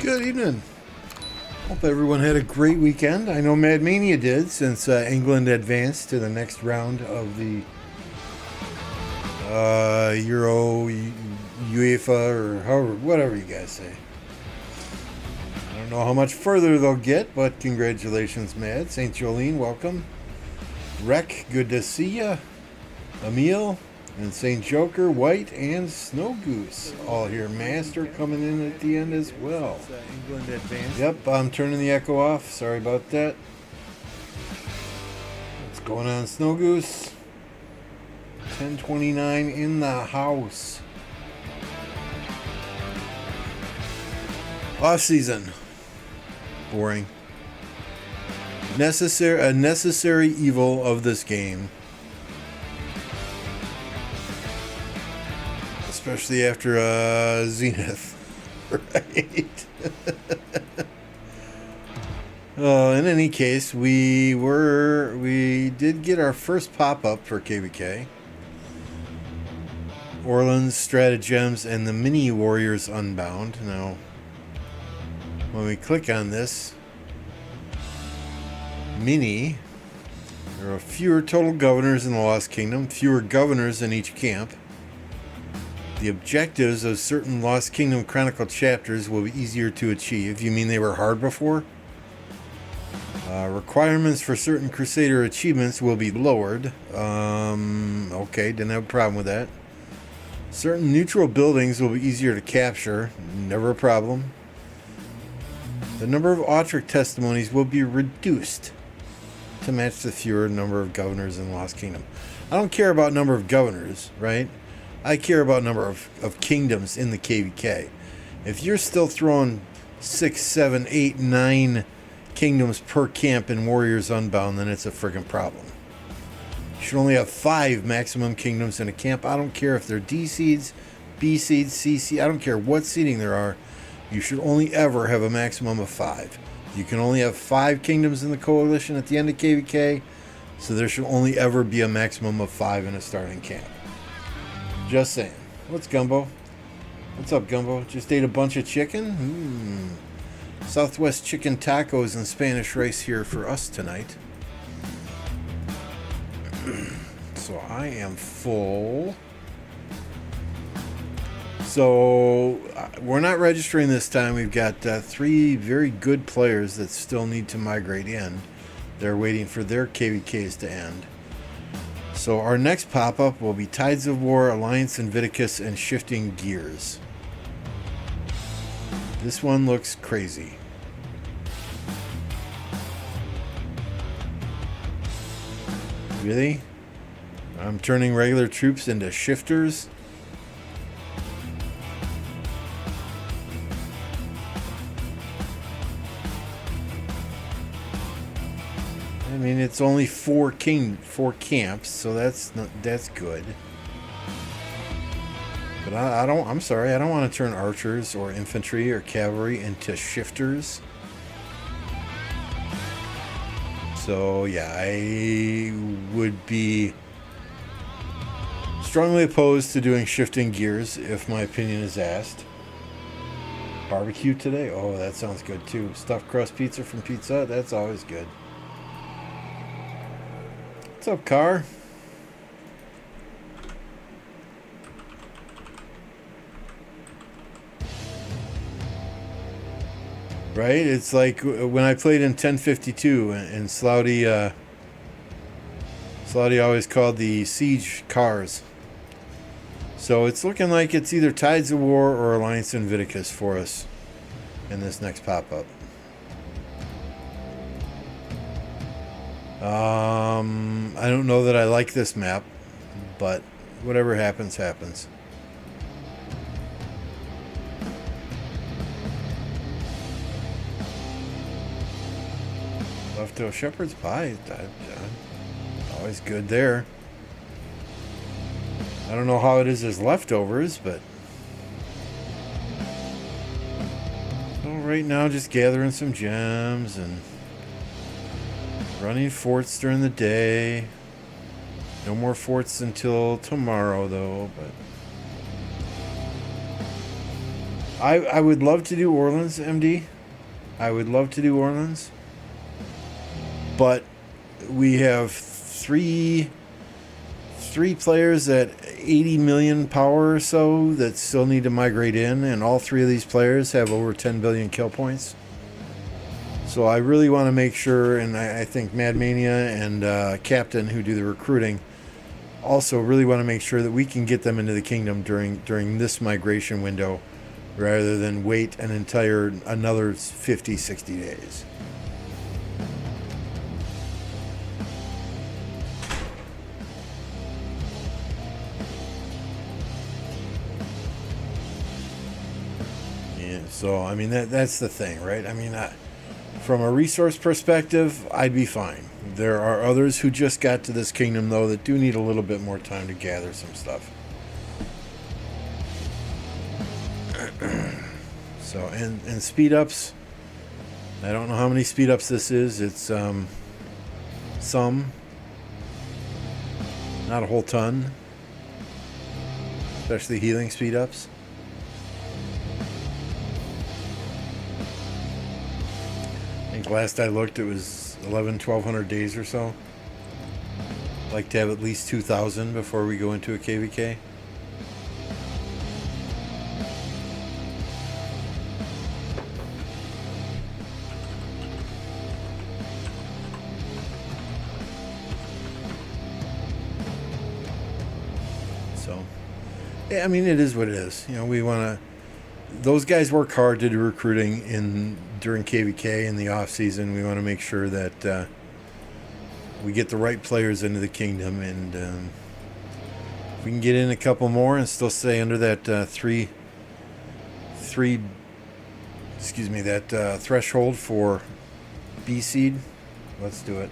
Good evening. Hope everyone had a great weekend. I know Mad Mania did, since England advanced to the next round of the Euro, UEFA, or however, whatever you guys say. I don't know how much further they'll get, but congratulations, Mad. St. Jolene, welcome. Rec, good to see ya. Emil, and St. Joker, White, and Snow Goose all here. Master coming in at the end as well. England advanced. Yep, I'm turning the echo off. Sorry about that. What's going on, Snow Goose? 10:29 in the house. Off season. Boring. A necessary evil of this game. Especially after Zenith, right? In any case, we did get our first pop-up for KVK. Orleans, Stratagems, and the Mini Warriors Unbound. Now, when we click on this Mini, there are fewer total governors in the Lost Kingdom, fewer governors in each camp. The objectives of certain Lost Kingdom Chronicle chapters will be easier to achieve. You mean they were hard before? Requirements for certain Crusader achievements will be lowered. Okay, didn't have a problem with that. Certain neutral buildings will be easier to capture. Never a problem. The number of Autric testimonies will be reduced to match the fewer number of governors in Lost Kingdom. I don't care about number of governors, right? I care about number of kingdoms in the KVK. If you're still throwing 6, 7, 8, 9 kingdoms per camp in Warriors Unbound, then it's a friggin' problem. You should only have 5 maximum kingdoms in a camp. I don't care if they're D seeds, B seeds, C seeds. I don't care what seeding there are. You should only ever have a maximum of 5. You can only have 5 kingdoms in the coalition at the end of KVK, so there should only ever be a maximum of 5 in a starting camp. Just saying. What's Gumbo? What's up, Gumbo? Just ate a bunch of chicken? Southwest chicken tacos and Spanish rice here for us tonight. So I am full. So we're not registering this time. We've got 3 very good players that still need to migrate in. They're waiting for their KVKs to end. So our next pop-up will be Tides of War, Alliance Invictus, and Shifting Gears. This one looks crazy. Really? I'm turning regular troops into shifters? I mean, it's only 4 camps, so that's good. But I'm sorry, I don't want to turn archers or infantry or cavalry into shifters. So yeah, I would be strongly opposed to doing shifting gears if my opinion is asked. Barbecue today? Oh, that sounds good too. Stuffed crust pizza from Pizza Hut, that's always good. What's up, Car? Right? It's like when I played in 1052 and Slouty always called the siege cars. So it's looking like it's either Tides of War or Alliance Invictus for us in this next pop-up. I don't know that I like this map, but whatever happens, happens. Leftover shepherd's pie, always good there. I don't know how it is as leftovers, but so right now just gathering some gems and running forts during the day. No more forts until tomorrow, though. But I would love to do Orleans, MD. I would love to do Orleans. But we have three players at 80 million power or so that still need to migrate in, and all three of these players have over 10 billion kill points. So I really want to make sure, and I think Mad Mania and Captain, who do the recruiting, also really want to make sure that we can get them into the kingdom during this migration window, rather than wait another 50, 60 days. Yeah, so I mean that's the thing, right? I mean, from a resource perspective, I'd be fine. There are others who just got to this kingdom, though, that do need a little bit more time to gather some stuff. So, and speed ups, I don't know how many speed ups this is. It's some, not a whole ton, especially healing speed ups. I think last I looked, it was 1,200 days or so. I'd like to have at least 2,000 before we go into a KVK. So, yeah, I mean, it is what it is. You know, we want to. Those guys work hard to do recruiting during KVK in the off season. We want to make sure that we get the right players into the kingdom, and if we can get in a couple more and still stay under that threshold for B seed, let's do it.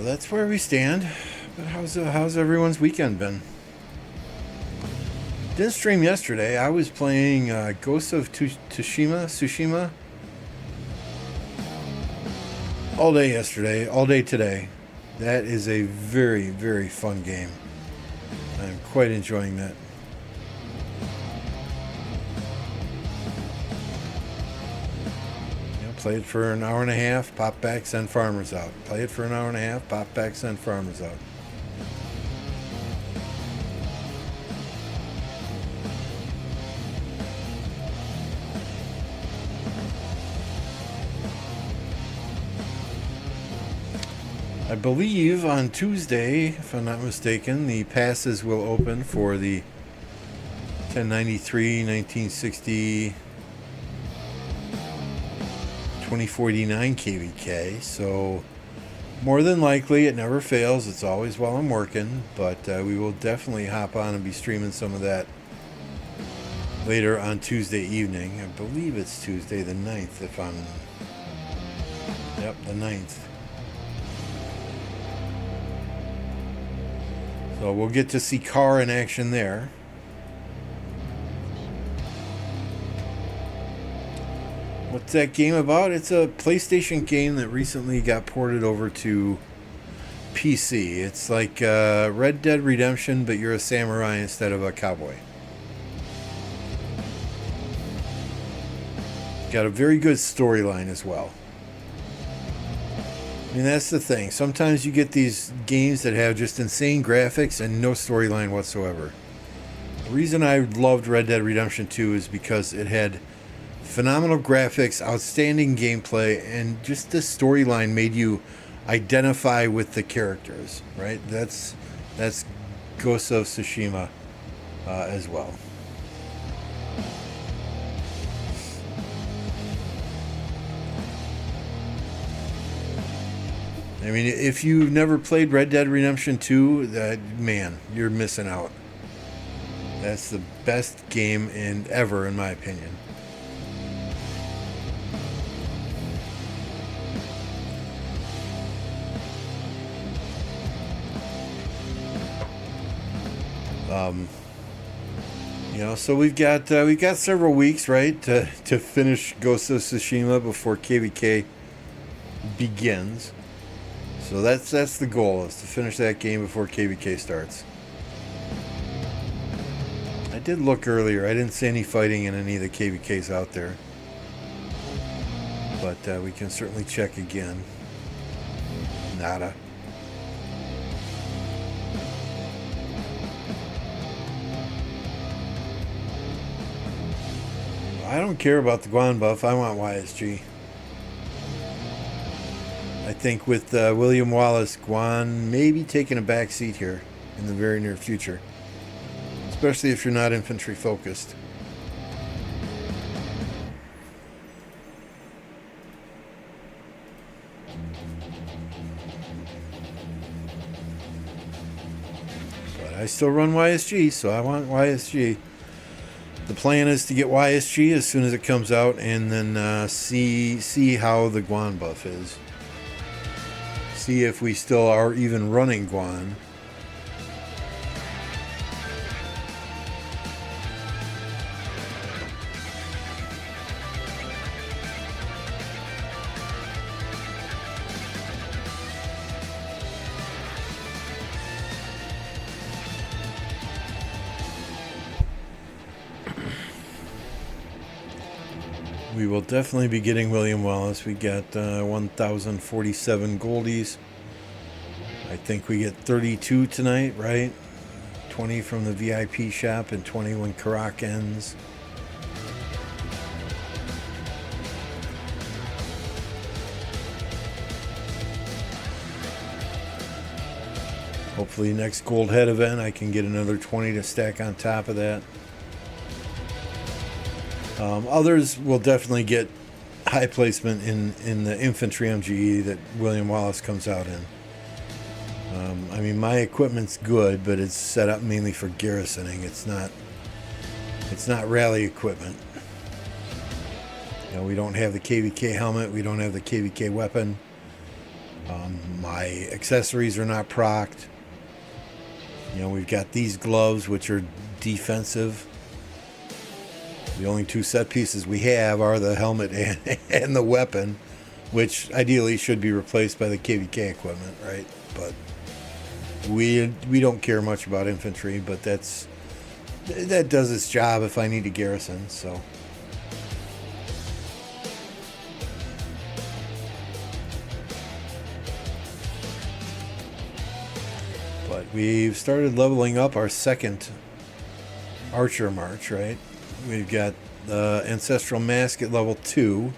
That's where we stand. But how's everyone's weekend been? Didn't stream yesterday. I was playing Ghost of Tsushima all day yesterday, all day today. That is a very, very fun game. I'm quite enjoying that. Play it for an hour and a half, pop back, send farmers out. Play it for an hour and a half, pop back, send farmers out. I believe on Tuesday, if I'm not mistaken, the passes will open for the 1093, 1960... 2049 KVK, so more than likely, it never fails. It's always while I'm working, but we will definitely hop on and be streaming some of that later on Tuesday evening. I believe it's Tuesday the 9th, if I'm... Yep, the 9th. So we'll get to see Carr in action there. What's that game about? It's a PlayStation game that recently got ported over to PC. It's like Red Dead Redemption, but you're a samurai instead of a cowboy. Got a very good storyline as well. I mean, that's the thing. Sometimes you get these games that have just insane graphics and no storyline whatsoever. The reason I loved Red Dead Redemption 2 is because it had phenomenal graphics, outstanding gameplay, and just the storyline made you identify with the characters, right? That's Ghost of Tsushima as well. I mean, if you've never played Red Dead Redemption 2, man, you're missing out. That's the best game ever, in my opinion. So we've got several weeks, right, to finish Ghost of Tsushima before KVK begins. So that's the goal, is to finish that game before KVK starts. I did look earlier. I didn't see any fighting in any of the KVKs out there, but we can certainly check again. Nada. I don't care about the Guan buff. I want YSG. I think with William Wallace, Guan may be taking a back seat here in the very near future, especially if you're not infantry focused. But I still run YSG, so I want YSG. The plan is to get YSG as soon as it comes out, and then see how the Guan buff is. See if we still are even running Guan. We will definitely be getting William Wallace. We got 1,047 goldies. I think we get 32 tonight, right? 20 from the VIP shop and 20 when Karak ends. Hopefully next Gold Head event I can get another 20 to stack on top of that. Others will definitely get high placement in the infantry MGE that William Wallace comes out in. I mean, my equipment's good, but it's set up mainly for garrisoning. It's not rally equipment. We don't have the KVK helmet. We don't have the KVK weapon. My accessories are not procced. We've got these gloves, which are defensive. The only two set pieces we have are the helmet and the weapon, which ideally should be replaced by the KVK equipment, right? But we don't care much about infantry, but that does its job if I need a garrison, so. But we've started leveling up our second Archer March, right? We've got the Ancestral Mask at level 2.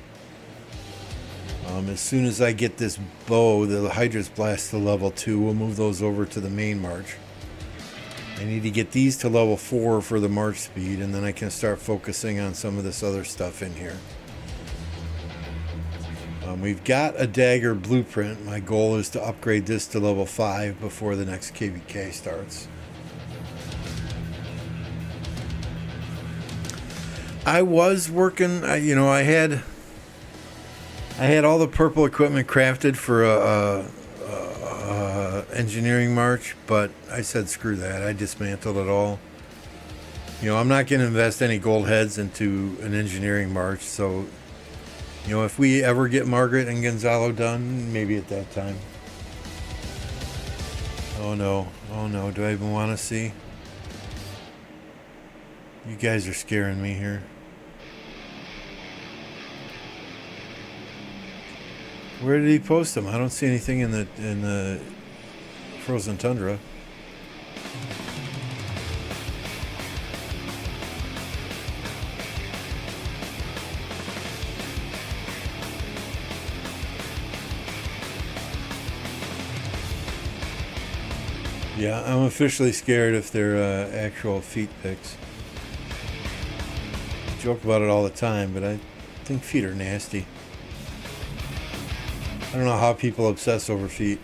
As soon as I get this bow, the Hydra's Blast to level 2, we'll move those over to the main march. I need to get these to level 4 for the march speed, and then I can start focusing on some of this other stuff in here. We've got a dagger blueprint. My goal is to upgrade this to level 5 before the next KVK starts. I was working, I had all the purple equipment crafted for a engineering march, but I said screw that. I dismantled it all. I'm not going to invest any gold heads into an engineering march, so if we ever get Margaret and Gonzalo done, maybe at that time. Oh no, do I even want to see? You guys are scaring me here. Where did he post them? I don't see anything in the frozen tundra. Yeah, I'm officially scared if they're actual feet pics. I joke about it all the time, but I think feet are nasty. I don't know how people obsess over feet.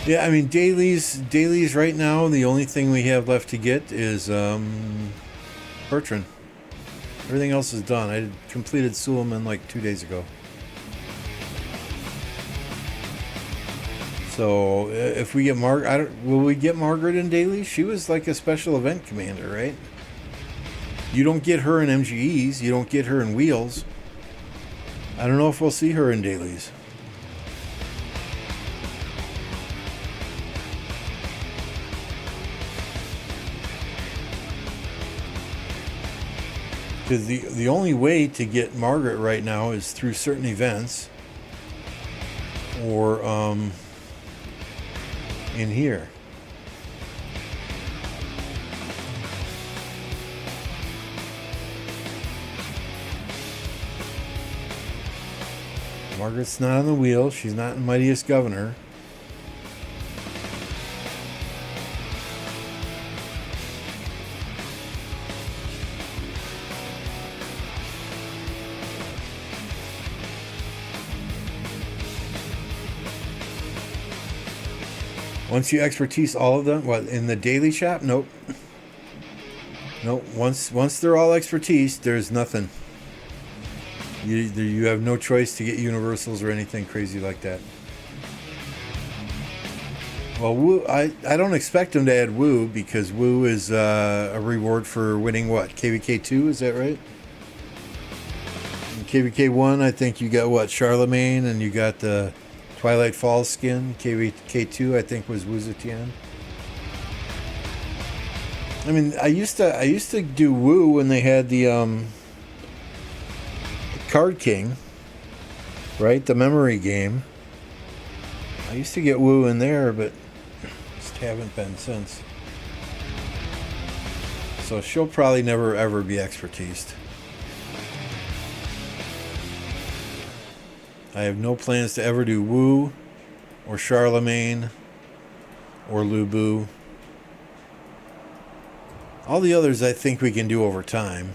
Yeah, I mean, dailies right now, the only thing we have left to get is Bertrand. Everything else is done. I completed Suleiman like 2 days ago. So if we get will we get Margaret in dailies? She was like a special event commander, right? You don't get her in MGEs. You don't get her in wheels. I don't know if we'll see her in dailies. Because the only way to get Margaret right now is through certain events or in here. Margaret's not on the wheel. She's not in Mightiest Governor. Once you expertise all of them, what, in the daily shop? Nope. Nope. Once they're all expertise, there's nothing. You have no choice to get universals or anything crazy like that. Well, Woo, I don't expect them to add Woo because Woo is a reward for winning what? KVK 2, is that right? In KVK 1, I think you got what? Charlemagne, and you got the Twilight Falls skin. KVK 2, I think, was Wu Zetian. I mean, I used to do Woo when they had the Card King, right? The memory game. I used to get Woo in there, but just haven't been since. So she'll probably never ever be expertised. I have no plans to ever do Woo or Charlemagne or Lu Bu. All the others I think we can do over time.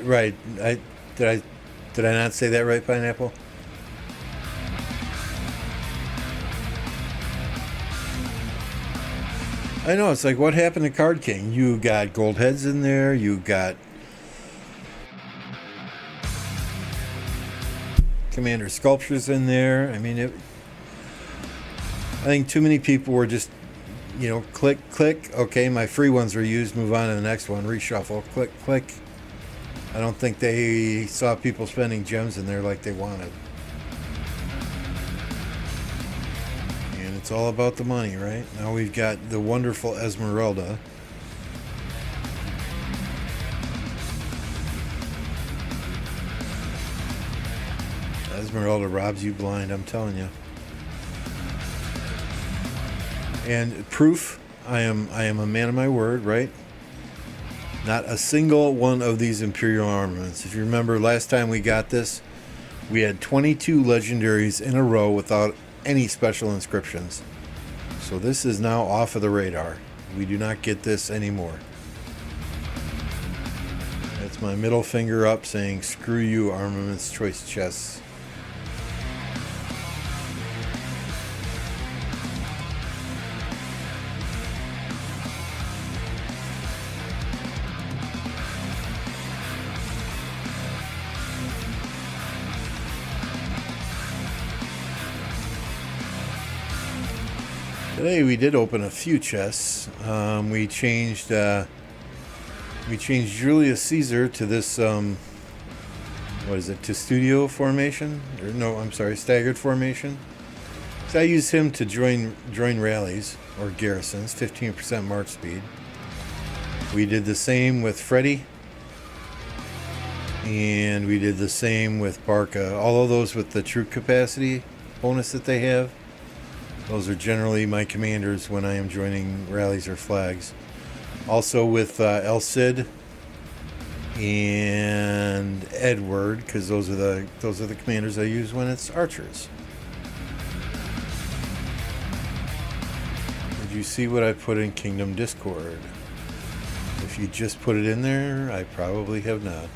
Right. Did I not say that right, Pineapple? I know, it's like, what happened to Card King? You got gold heads in there, you got Commander sculptures in there. I mean, I think too many people were just, click, okay, my free ones were used, move on to the next one, reshuffle, click. I don't think they saw people spending gems in there like they wanted. And it's all about the money, right? Now we've got the wonderful Esmeralda. Esmeralda robs you blind, I'm telling you. And proof, I am a man of my word, right? Not a single one of these Imperial armaments. If you remember last time we got this, we had 22 legendaries in a row without any special inscriptions. So this is now off of the radar. We do not get this anymore. That's my middle finger up saying, screw you, Armaments Choice chests. Today we did open a few chests. We changed Julius Caesar to this what is it? To studio formation? Or no, I'm sorry, staggered formation. So I use him to join rallies or garrisons, 15% march speed. We did the same with Freddy, and we did the same with Barca. All of those with the troop capacity bonus that they have. Those are generally my commanders when I am joining rallies or flags. Also with El Cid and Edward, because those are the commanders I use when it's archers. Did you see what I put in Kingdom Discord? If you just put it in there, I probably have not.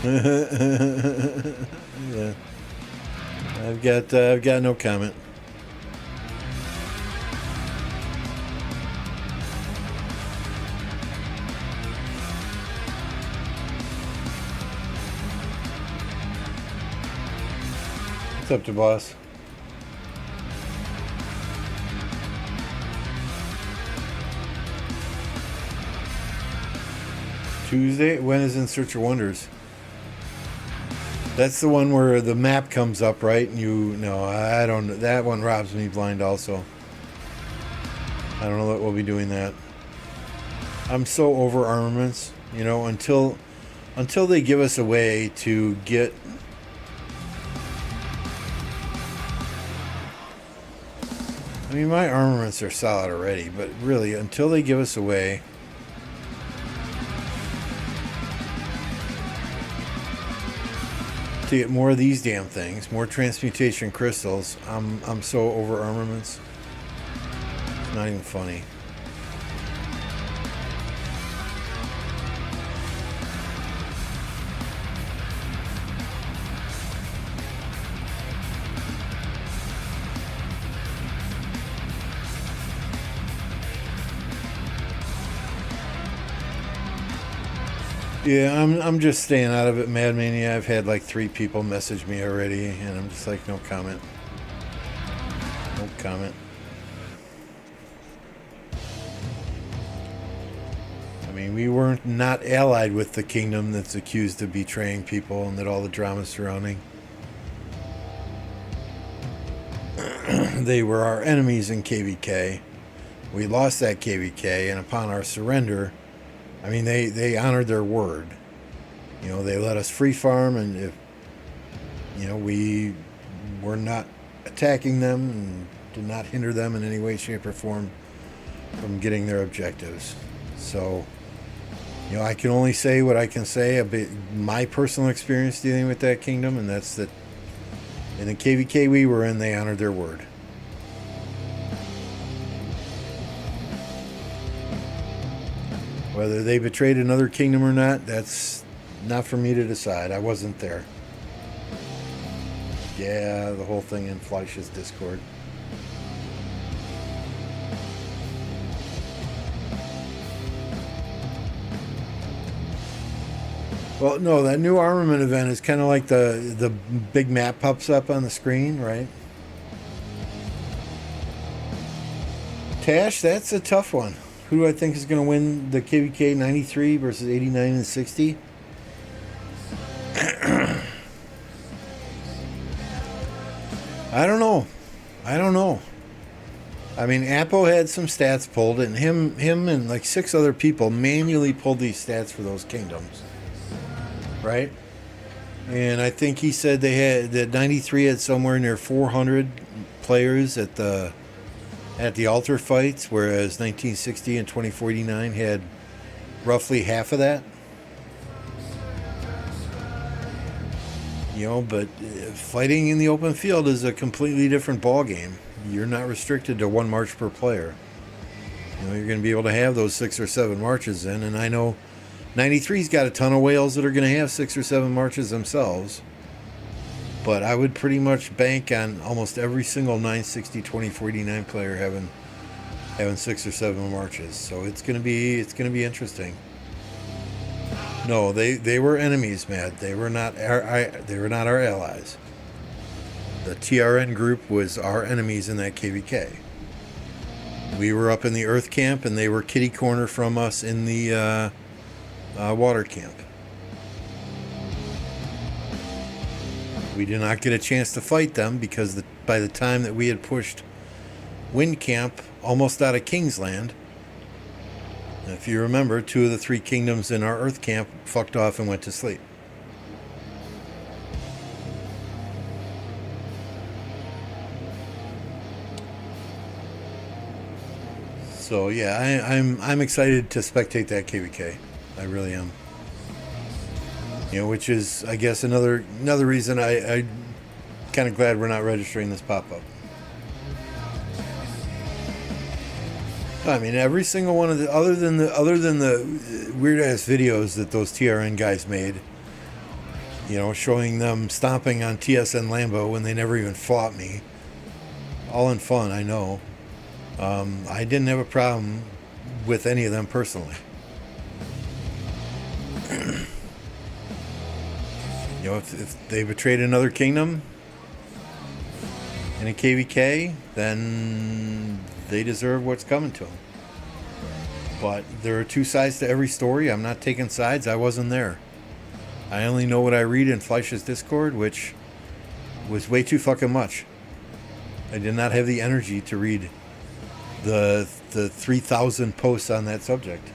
Yeah, I've got no comment. What's up to boss? Tuesday? When is In Search of Wonders? That's the one where the map comes up, right? And no, I don't know. That one robs me blind also. I don't know that we'll be doing that. I'm so over armaments, until they give us a way to get. I mean, my armaments are solid already, but really, until they give us a way to get more of these damn things, more transmutation crystals, I'm so over armaments. It's not even funny. Yeah, I'm just staying out of it, Mad Mania. I've had like 3 people message me already, and I'm just like, no comment. No comment. I mean, we weren't not allied with the kingdom that's accused of betraying people and that all the drama surrounding. They were our enemies in KVK. We lost that KVK, and upon our surrender, I mean, they honored their word. They let us free farm, and if we were not attacking them and did not hinder them in any way, shape, or form from getting their objectives. So, I can only say what I can say about my personal experience dealing with that kingdom, and that's that in the KVK we were in, they honored their word. Whether they betrayed another kingdom or not, that's not for me to decide. I wasn't there. Yeah, the whole thing in Fleisch's Discord. Well, no, that new armament event is kind of like the big map pops up on the screen, right? Tash, that's a tough one. Who do I think is going to win the KVK 93 versus 89 and 60? I don't know. I mean, Apo had some stats pulled, and him and like 6 other people manually pulled these stats for those kingdoms, right? And I think he said that 93 had somewhere near 400 players at the altar fights, whereas 1960 and 2049 had roughly half of that. But fighting in the open field is a completely different ballgame. You're not restricted to 1 march per player. You're going to be able to have those 6 or 7 marches in, and I know 93's got a ton of whales that are going to have 6 or 7 marches themselves. But I would pretty much bank on almost every single 960 2049 player having 6 or 7 marches. So it's gonna be interesting. No, they were enemies, Matt. They were not our allies. The TRN group was our enemies in that KVK. We were up in the Earth camp, and they were kitty corner from us in the water camp. We did not get a chance to fight them because by the time that we had pushed Wind Camp almost out of Kingsland, if you remember, 2 of the 3 kingdoms in our Earth camp fucked off and went to sleep. So yeah, I'm excited to spectate that KVK. I really am. Which is, I guess, another reason I kind of glad we're not registering this pop-up. I mean, every single one of the other than the weird ass videos that those TRN guys made, showing them stomping on TSN Lambo when they never even fought me. All in fun, I know. I didn't have a problem with any of them personally. If they betrayed another kingdom in a KVK, then they deserve what's coming to them. But there are two sides to every story. I'm not taking sides. I wasn't there. I only know what I read in Fleisch's Discord, which was way too fucking much. I did not have the energy to read the 3,000 posts on that subject.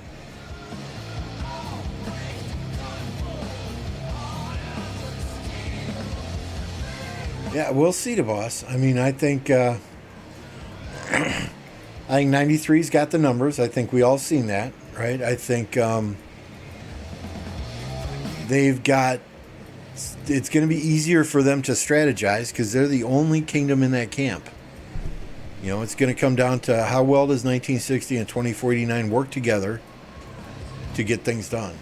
Yeah, we'll see, the boss. I mean, I think 93's got the numbers. I think we all seen that, right? I think they've got. It's going to be easier for them to strategize because they're the only kingdom in that camp. It's going to come down to how well does 1960 and 2049 work together to get things done.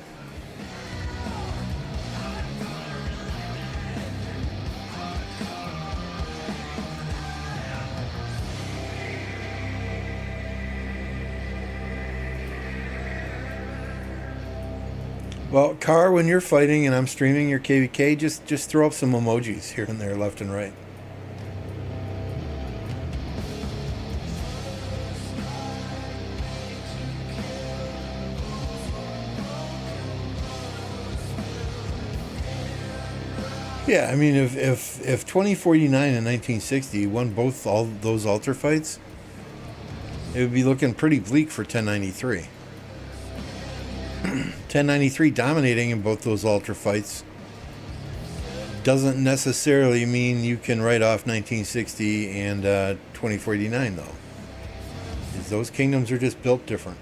Well, Car, when you're fighting and I'm streaming your KVK, just throw up some emojis here and there, left and right. Yeah, I mean, if 2049 and 1960 won both all those altar fights, it would be looking pretty bleak for 1093. 1093 dominating in both those ultra fights doesn't necessarily mean you can write off 1960 and 2049, though. Those kingdoms are just built different.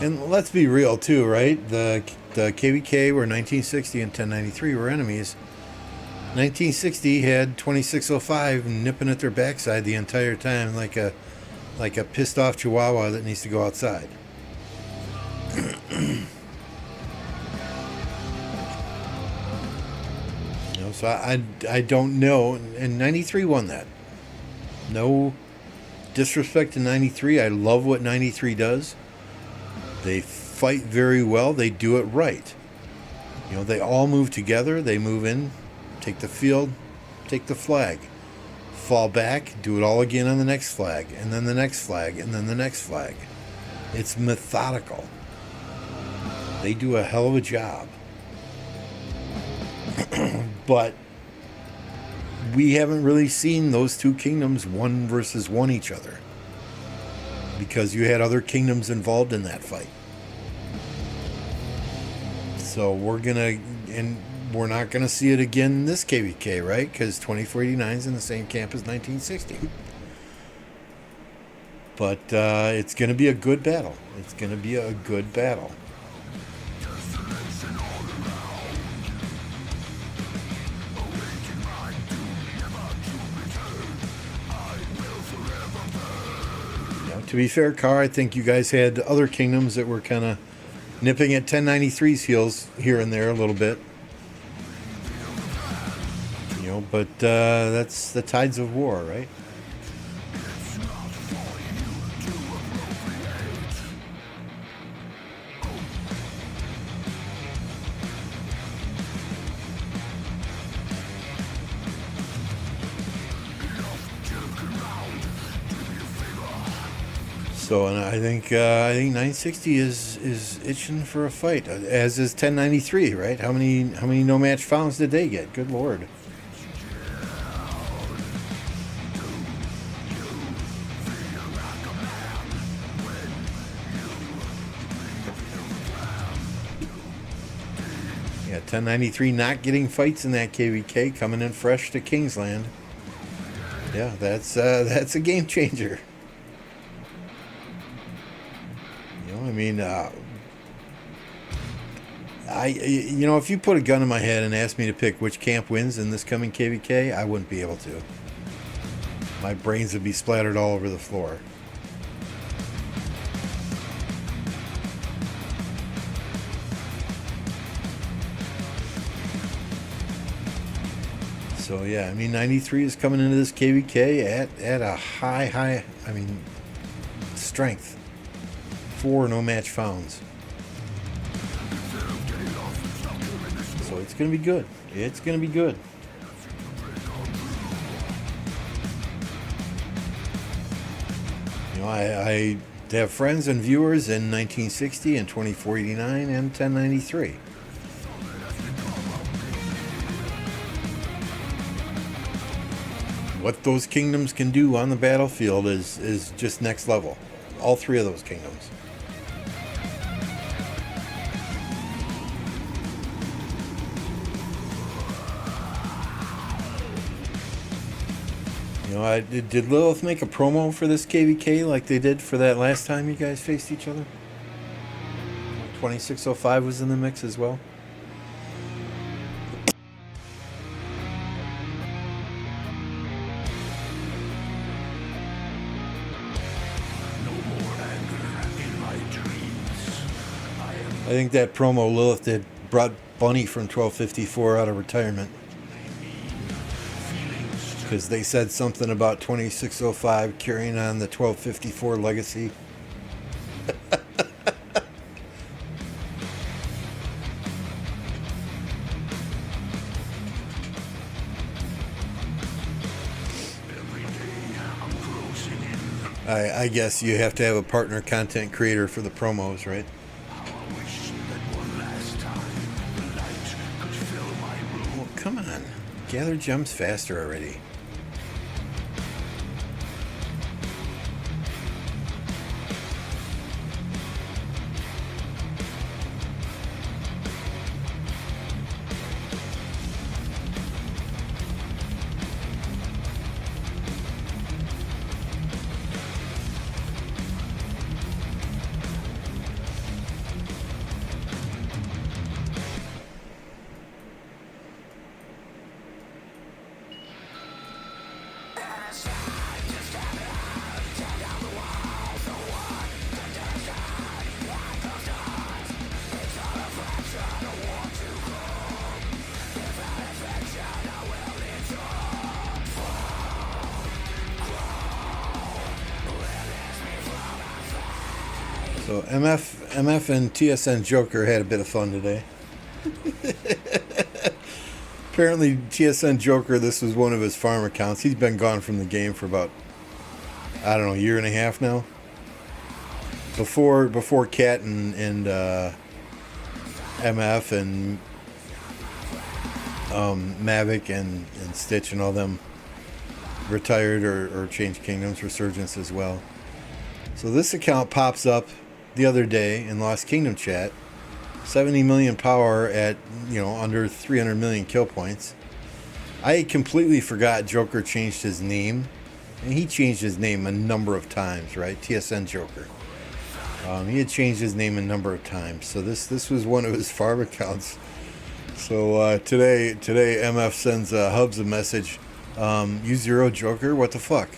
And let's be real, too, right? The KVK were 1960 and 1093 were enemies. 1960 had 2605 nipping at their backside the entire time like a pissed off chihuahua that needs to go outside. So I don't know. And 93 won that. No disrespect to 93. I love what 93 does. They fight very well. They do it right. They all move together. They move in. Take the field, take the flag, fall back, do it all again on the next flag, and then the next flag, and then the next flag. It's methodical. They do a hell of a job. But we haven't really seen those two kingdoms one versus one each other because you had other kingdoms involved in that fight. So we're not going to see it again in this KVK, right? Because 2489 is in the same camp as 1960. But it's going to be a good battle. It's going to be a good battle. To be fair, Car, I think you guys had other kingdoms that were kind of nipping at 1093's heels here and there a little bit. But that's the tides of war, right? So, and I think 960 is itching for a fight, as is 1093, right? How many no match founds did they get? Good Lord. Yeah, 1093 not getting fights in that KVK, coming in fresh to Kingsland. Yeah, that's a game changer. I mean, if you put a gun in my head and asked me to pick which camp wins in this coming KVK, I wouldn't be able to. My brains would be splattered all over the floor. So yeah, I mean, 93 is coming into this KVK at a high, I mean, strength. 4 no match founds. So it's going to be good. It's going to be good. You know, I have friends and viewers in 1960 and 2489 and 1093. What those kingdoms can do on the battlefield is just next level. All 3 of those kingdoms. You know, did Lilith make a promo for this KVK like they did for that last time you guys faced each other? 2605 was in the mix as well. I think that promo Lilith did brought Bunny from 1254 out of retirement. Because they said something about 2605 carrying on the 1254 legacy. I guess you have to have a partner content creator for the promos, right? Well, come on. Gather gems faster already. So MF and TSN Joker had a bit of fun today. Apparently TSN Joker, this was one of his farm accounts. He's been gone from the game for about, I don't know, a year and a half now. Before Cat and MF and Mavic and Stitch and all them retired or changed kingdoms, Resurgence as well. So this account pops up the other day in Lost Kingdom chat. 70 million power at, under 300 million kill points. I completely forgot Joker changed his name. And he changed his name a number of times, right? TSN Joker. He had changed his name a number of times. So this was one of his farm accounts. So today MF sends Hubs a message. U0 Joker? What the fuck?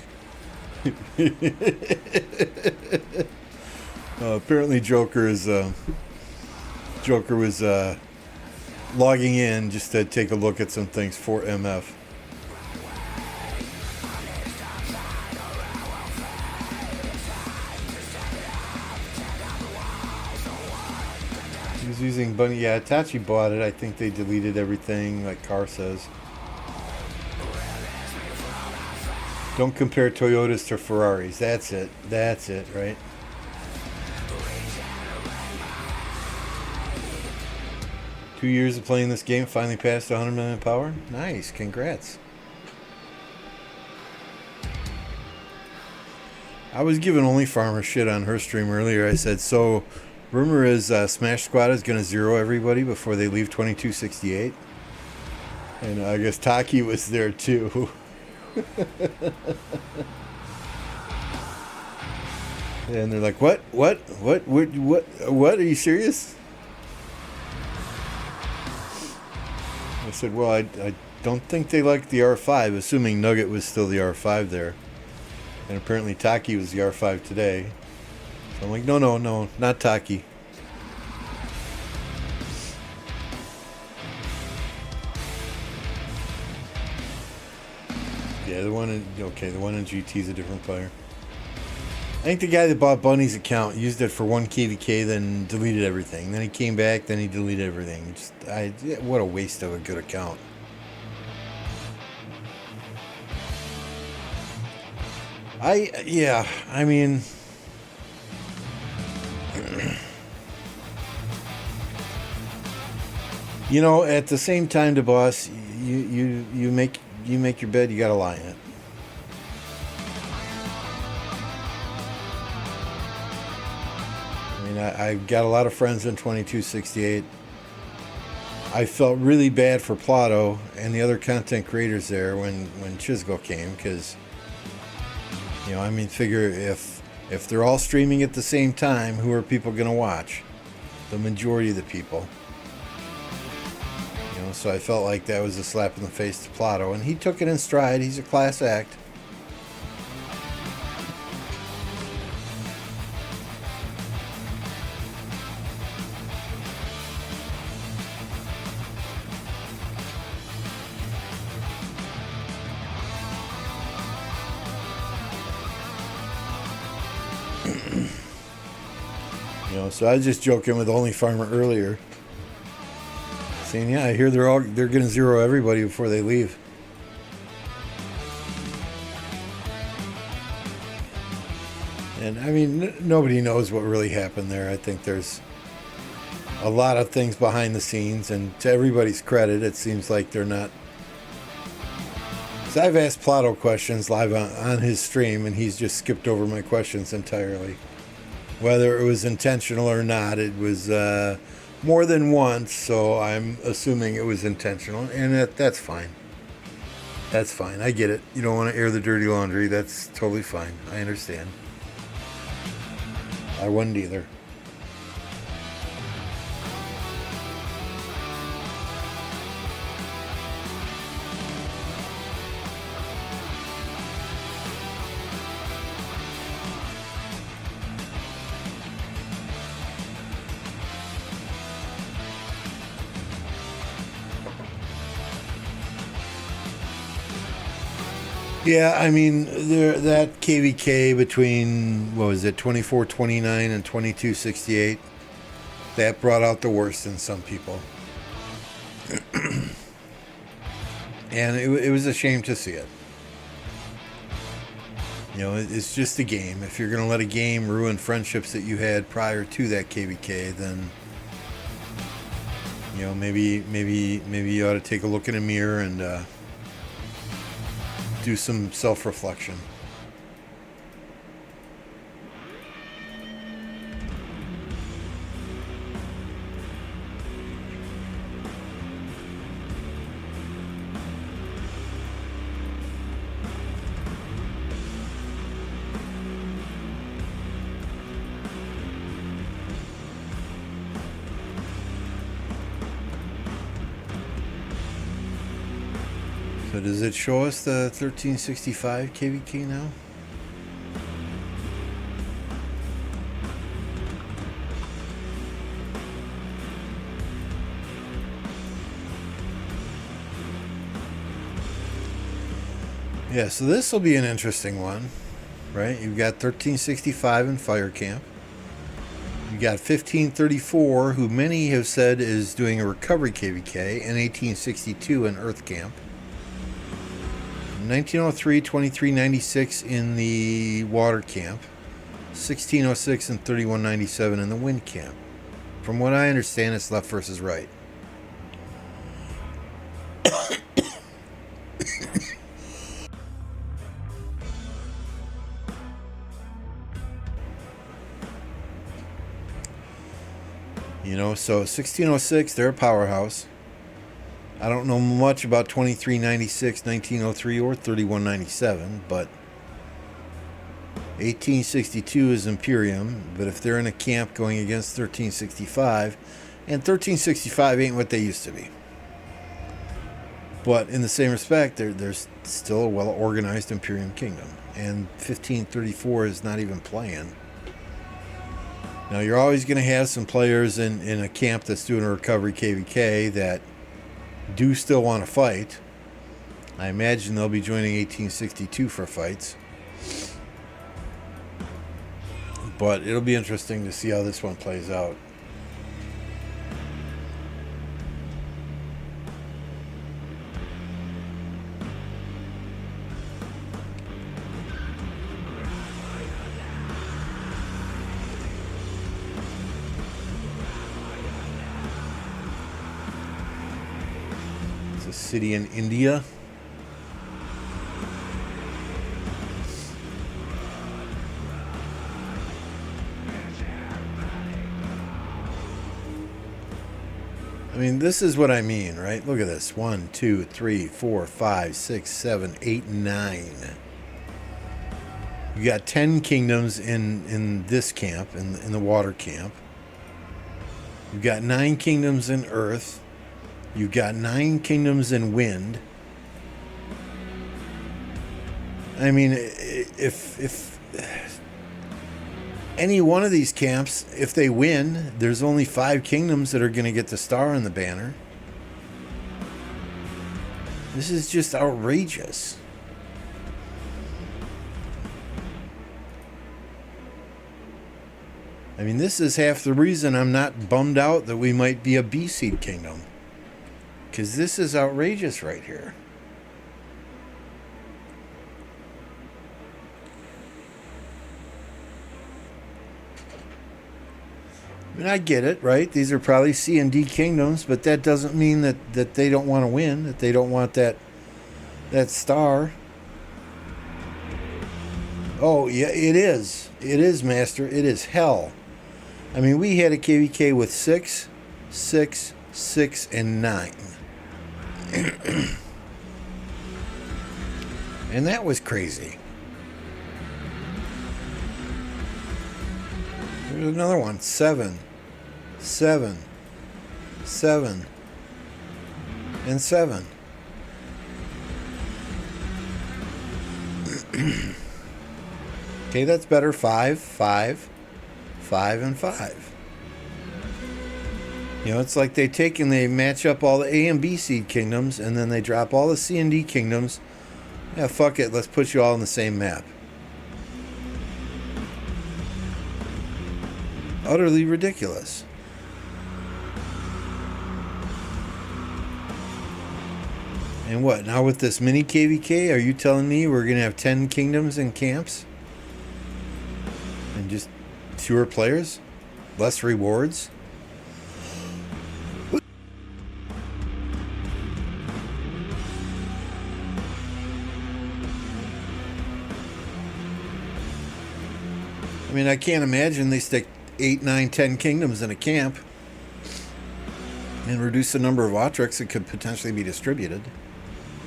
Apparently Joker was logging in just to take a look at some things for MF. He was using Bunny. Yeah, Itachi bought it. I think they deleted everything, like Carr says. Don't compare Toyotas to Ferraris. That's it, right? Two years of playing this game, finally passed 100 million power. Nice, congrats. I was giving Only Farmer shit on her stream earlier. I said, so rumor is Smash Squad is going to zero everybody before they leave 2268. And I guess Taki was there too. And they're like, what? Are you serious? I said, well, I don't think they liked the R5, assuming Nugget was still the R5 there. And apparently Taki was the R5 today. So I'm like, no, not Taki. Yeah, the one in GT is a different player. I think the guy that bought Bunny's account used it for one KVK, then deleted everything. Then he came back, then he deleted everything. What a waste of a good account. I mean, you know, at the same time, the boss, you make your bed, you gotta lie in it. I mean, I've got a lot of friends in 2268. I felt really bad for Plato and the other content creators there when Chisgo came, because, you know, I mean, figure if they're all streaming at the same time, who are people going to watch? The majority of the people. You know, so I felt like that was a slap in the face to Plato, and he took it in stride. He's a class act. You know, so I was just joking with Only Farmer earlier, saying, yeah, I hear they're going to zero everybody before they leave. And I mean, nobody knows what really happened there. I think there's a lot of things behind the scenes, and to everybody's credit, it seems like they're not. Because I've asked Plato questions live on his stream, and he's just skipped over my questions entirely. Whether it was intentional or not, it was more than once, so I'm assuming it was intentional, and that's fine. That's fine. I get it. You don't want to air the dirty laundry. That's totally fine. I understand. I wouldn't either. Yeah, I mean, that KVK between, what was it, 2429 and 2268, that brought out the worst in some people. And it was a shame to see it. You know, it's just a game. If you're going to let a game ruin friendships that you had prior to that KVK, then, you know, maybe you ought to take a look in a mirror and do some self-reflection. So does it show us the 1365 KVK now? Yeah, so this will be an interesting one, right? You've got 1365 in Fire Camp. You got 1534, who many have said is doing a recovery KVK, and 1862 in Earth Camp. 1903, 2396 in the Water Camp. 1606 and 3197 in the Wind Camp. From what I understand, it's left versus right. You know, so 1606, they're a powerhouse. I don't know much about 2396, 1903, or 3197, but 1862 is Imperium. But if they're in a camp going against 1365, and 1365 ain't what they used to be. But in the same respect, there's still a well-organized Imperium kingdom. and 1534 is not even playing. Now, you're always going to have some players in a camp that's doing a recovery KVK that do still want to fight. I imagine they'll be joining 1862 for fights. But it'll be interesting to see how this one plays out. It's a city in India. I mean, this is what I mean, right? Look at this. 1, 2, 3, 4, 5, 6, 7, 8, 9. You got 10 kingdoms in this camp, in the water camp. You've got 9 kingdoms in earth. You've got 9 kingdoms in wind. I mean, if any one of these camps, if they win, there's only 5 kingdoms that are going to get the star on the banner. This is just outrageous. I mean, this is half the reason I'm not bummed out that we might be a B seed kingdom. Because this is outrageous right here. I mean, I get it, right? These are probably C and D kingdoms, but that doesn't mean that they don't want to win, that they don't want that star. Oh, yeah, it is. It is, Master. It is hell. I mean, we had a KVK with 6, 6, 6, and 9. And that was crazy. There's another one. 7, 7, 7, and 7. Okay, that's better. 5, 5, 5, and 5. You know, it's like they take and they match up all the A and B seed kingdoms, and then they drop all the C and D kingdoms. Yeah, fuck it. Let's put you all on the same map. Utterly ridiculous. And what, now with this mini KVK, are you telling me we're going to have 10 kingdoms and camps? And just fewer players? Less rewards? I mean, I can't imagine they stick 8, 9, 10 kingdoms in a camp and reduce the number of Autrix that could potentially be distributed.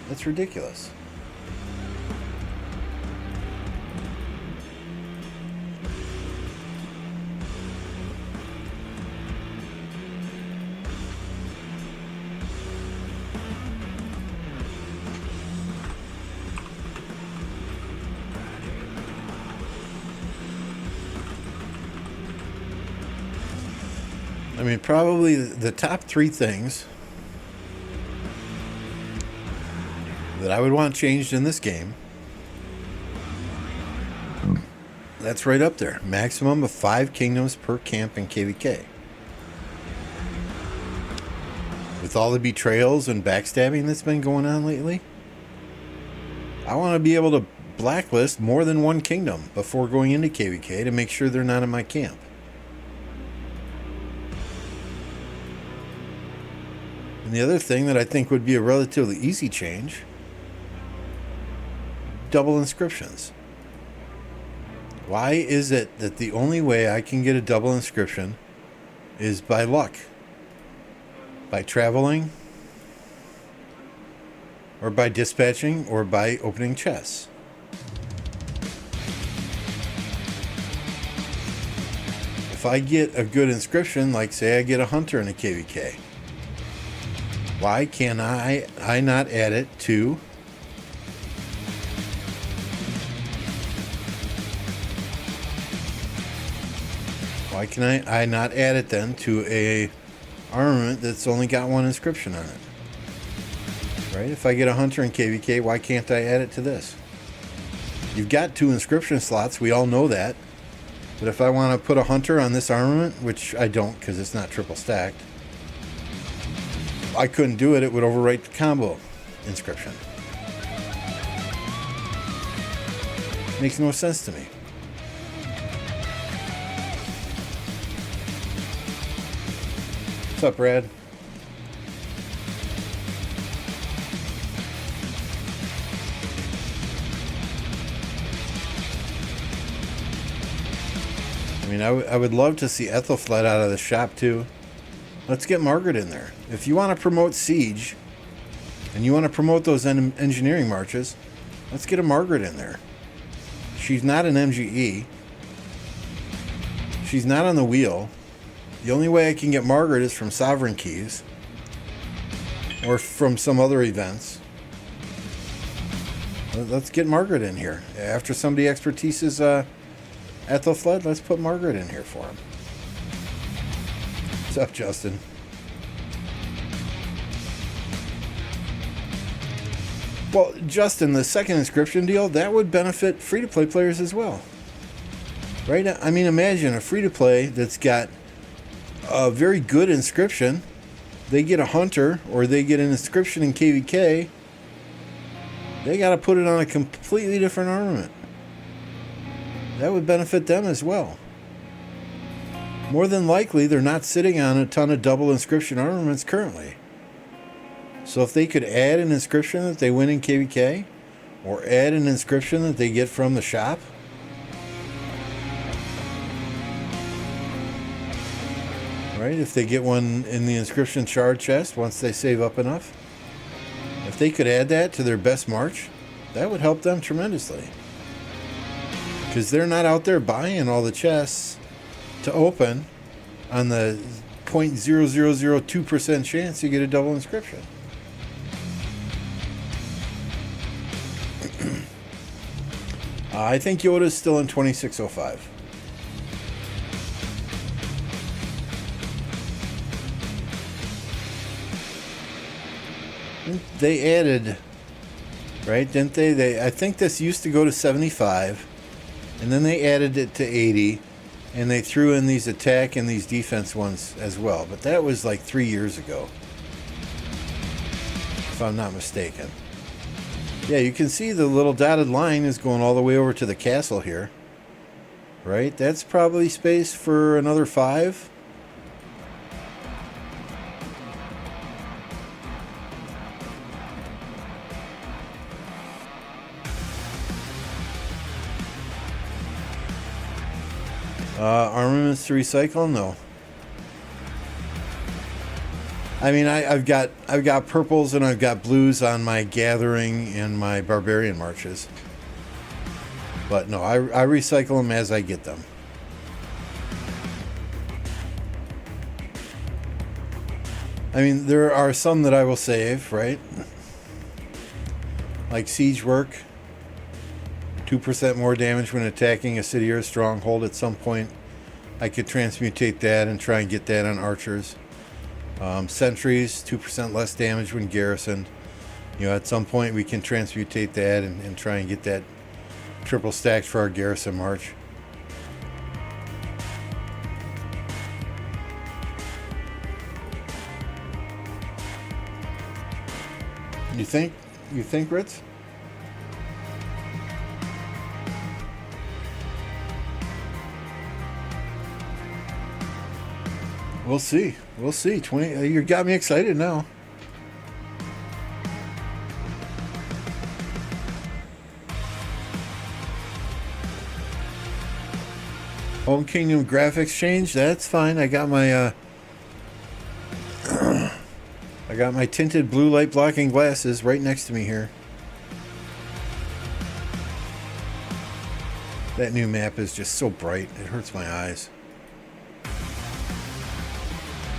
That's ridiculous. I mean, probably the top 3 things that I would want changed in this game, that's right up there. Maximum of 5 kingdoms per camp in KVK. With all the betrayals and backstabbing that's been going on lately, I want to be able to blacklist more than 1 kingdom before going into KVK to make sure they're not in my camp. And the other thing that I think would be a relatively easy change, double inscriptions. Why is it that the only way I can get a double inscription is by luck? By traveling, or by dispatching, or by opening chests? If I get a good inscription, like say I get a hunter in a KVK, why can I not add it to Why can I not add it then to a armament that's only got one inscription on it? Right? If I get a hunter in KVK, why can't I add it to this? You've got 2 inscription slots. We all know that. But if I want to put a hunter on this armament, which I don't because it's not triple stacked, I couldn't do it. It would overwrite the combo inscription. Makes no sense to me. What's up, Brad? I mean, I would love to see Ethelfled out of the shop too. Let's get Margaret in there. If you want to promote Siege, and you want to promote those engineering marches, let's get a Margaret in there. She's not an MGE. She's not on the wheel. The only way I can get Margaret is from Sovereign Keys, or from some other events. Let's get Margaret in here. After somebody expertises Ethelfled, let's put Margaret in here for him. What's up, Justin? Well, Justin, the second inscription deal, that would benefit free-to-play players as well. Right? I mean, imagine a free-to-play that's got a very good inscription. They get a hunter, or they get an inscription in KVK. They got to put it on a completely different armament. That would benefit them as well. More than likely, they're not sitting on a ton of double inscription armaments currently. So if they could add an inscription that they win in KVK, or add an inscription that they get from the shop, right? If they get one in the inscription shard chest once they save up enough, if they could add that to their best march, that would help them tremendously. Because they're not out there buying all the chests to open on the 0.0002% chance you get a double inscription. I think Yoda's still in 2605. They added, right? Didn't they? I think this used to go to 75. And then they added it to 80, and they threw in these attack and these defense ones as well. But that was like 3 years ago, if I'm not mistaken. Yeah, you can see the little dotted line is going all the way over to the castle here. Right? That's probably space for another 5. Armaments to recycle? No. I mean, I've got purples and I've got blues on my gathering and my barbarian marches. But no, I recycle them as I get them. I mean, there are some that I will save, right? Like siege work. 2% more damage when attacking a city or a stronghold at some point. I could transmutate that and try and get that on archers. Sentries, 2% less damage when garrisoned. You know, at some point we can transmutate that and try and get that triple stacked for our garrison march. You think, Ritz? We'll see. 20. You got me excited now. Home Kingdom graphics change. That's fine. I got my I got my tinted blue light blocking glasses right next to me here. That new map is just so bright. It hurts my eyes.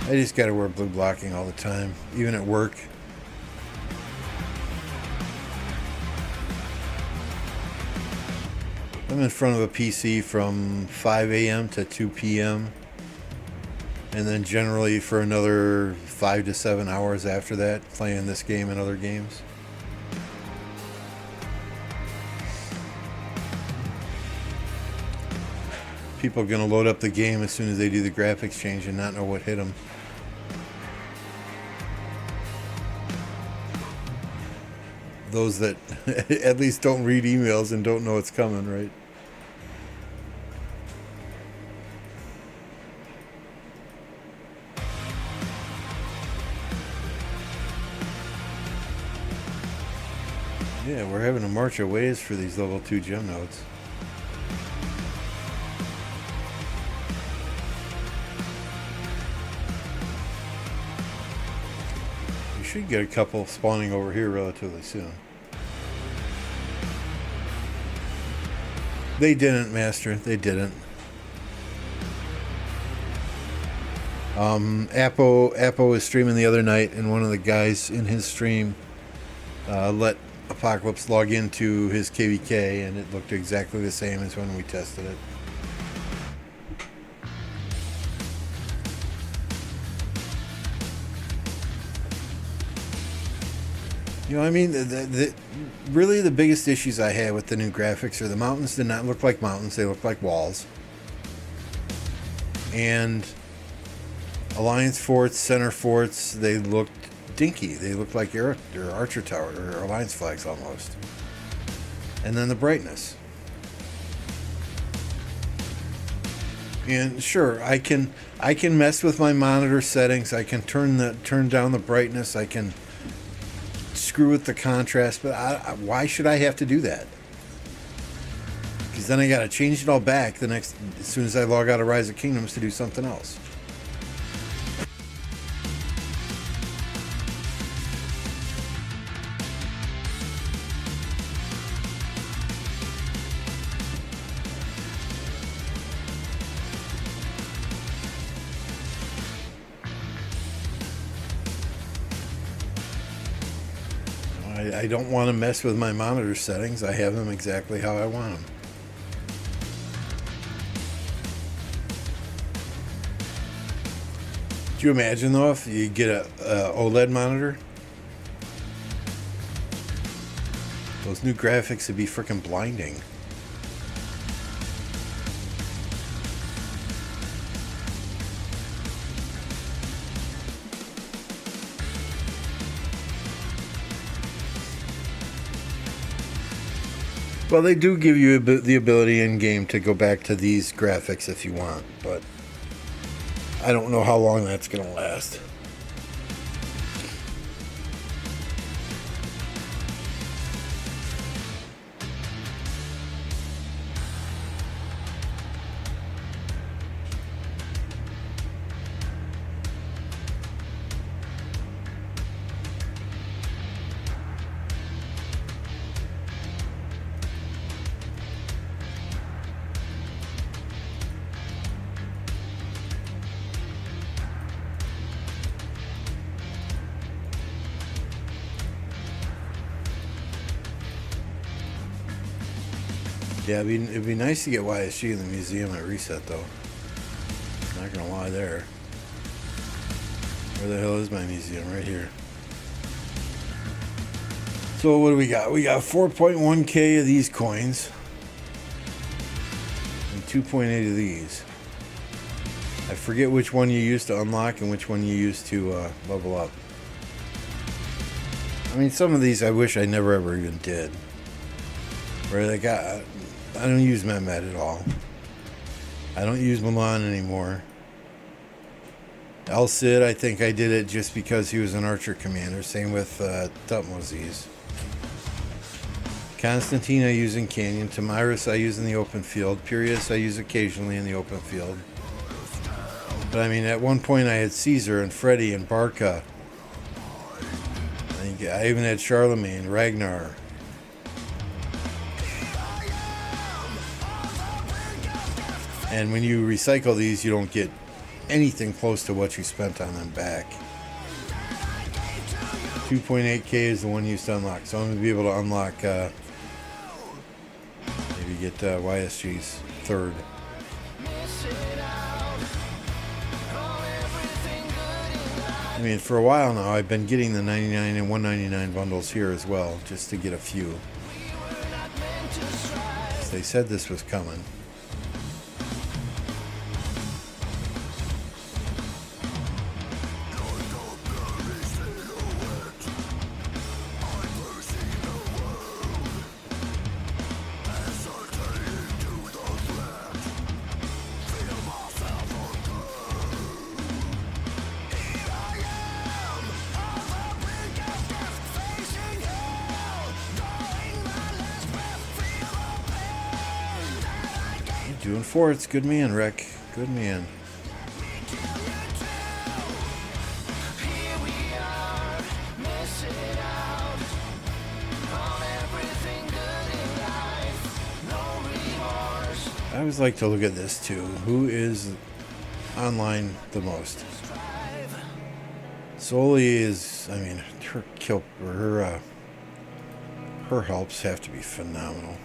I just gotta wear blue blocking all the time, even at work. I'm in front of a PC from 5 a.m. to 2 p.m. and then generally for another 5 to 7 hours after that playing this game and other games. People are going to load up the game as soon as they do the graphics change and not know what hit them. Those that at least don't read emails and don't know it's coming, right? Yeah, we're having to march our ways for these level 2 gem nodes. We should get a couple spawning over here relatively soon. They didn't, Master. They didn't. Appo was streaming the other night, and one of the guys in his stream let Apocalypse log into his KVK, and it looked exactly the same as when we tested it. You know, I mean, really the biggest issues I had with the new graphics are the mountains did not look like mountains, they looked like walls. And Alliance forts, center forts, they looked dinky. They looked like Archer Tower or Alliance flags almost. And then the brightness. And sure, I can mess with my monitor settings. I can turn down the brightness. I can screw with the contrast, but why should I have to do that? Because then I got to change it all back as soon as I log out of Rise of Kingdoms to do something else. I don't want to mess with my monitor settings. I have them exactly how I want them. Do you imagine though if you get a OLED monitor? Those new graphics would be freaking blinding. Well, they do give you the ability in-game to go back to these graphics if you want, but I don't know how long that's going to last. Yeah, it'd be nice to get YSG in the museum at reset, though. Not gonna lie there. Where the hell is my museum? Right here. So what do we got? We got 4.1k of these coins. And 2.8 of these. I forget which one you use to unlock and which one you use to level up. I mean, some of these I wish I never ever even did. Where they got... I don't use Mehmet at all. I don't use Milan anymore. El Cid, I think I did it just because he was an archer commander. Same with Tutmosis. Constantine I use in Canyon. Tamiris I use in the open field. Pirius I use occasionally in the open field. But I mean, at one point I had Caesar and Freddy and Barca. I even had Charlemagne, Ragnar. And when you recycle these, you don't get anything close to what you spent on them back. 2.8k is the one used to unlock. So I'm going to be able to unlock, maybe get YSG's third. I mean, for a while now, I've been getting the 99 and 199 bundles here as well, just to get a few. They said this was coming. Doing forts. Good man, Rick. Good man. I always like to look at this too. Who is online the most? Soli is, I mean, her helps have to be phenomenal.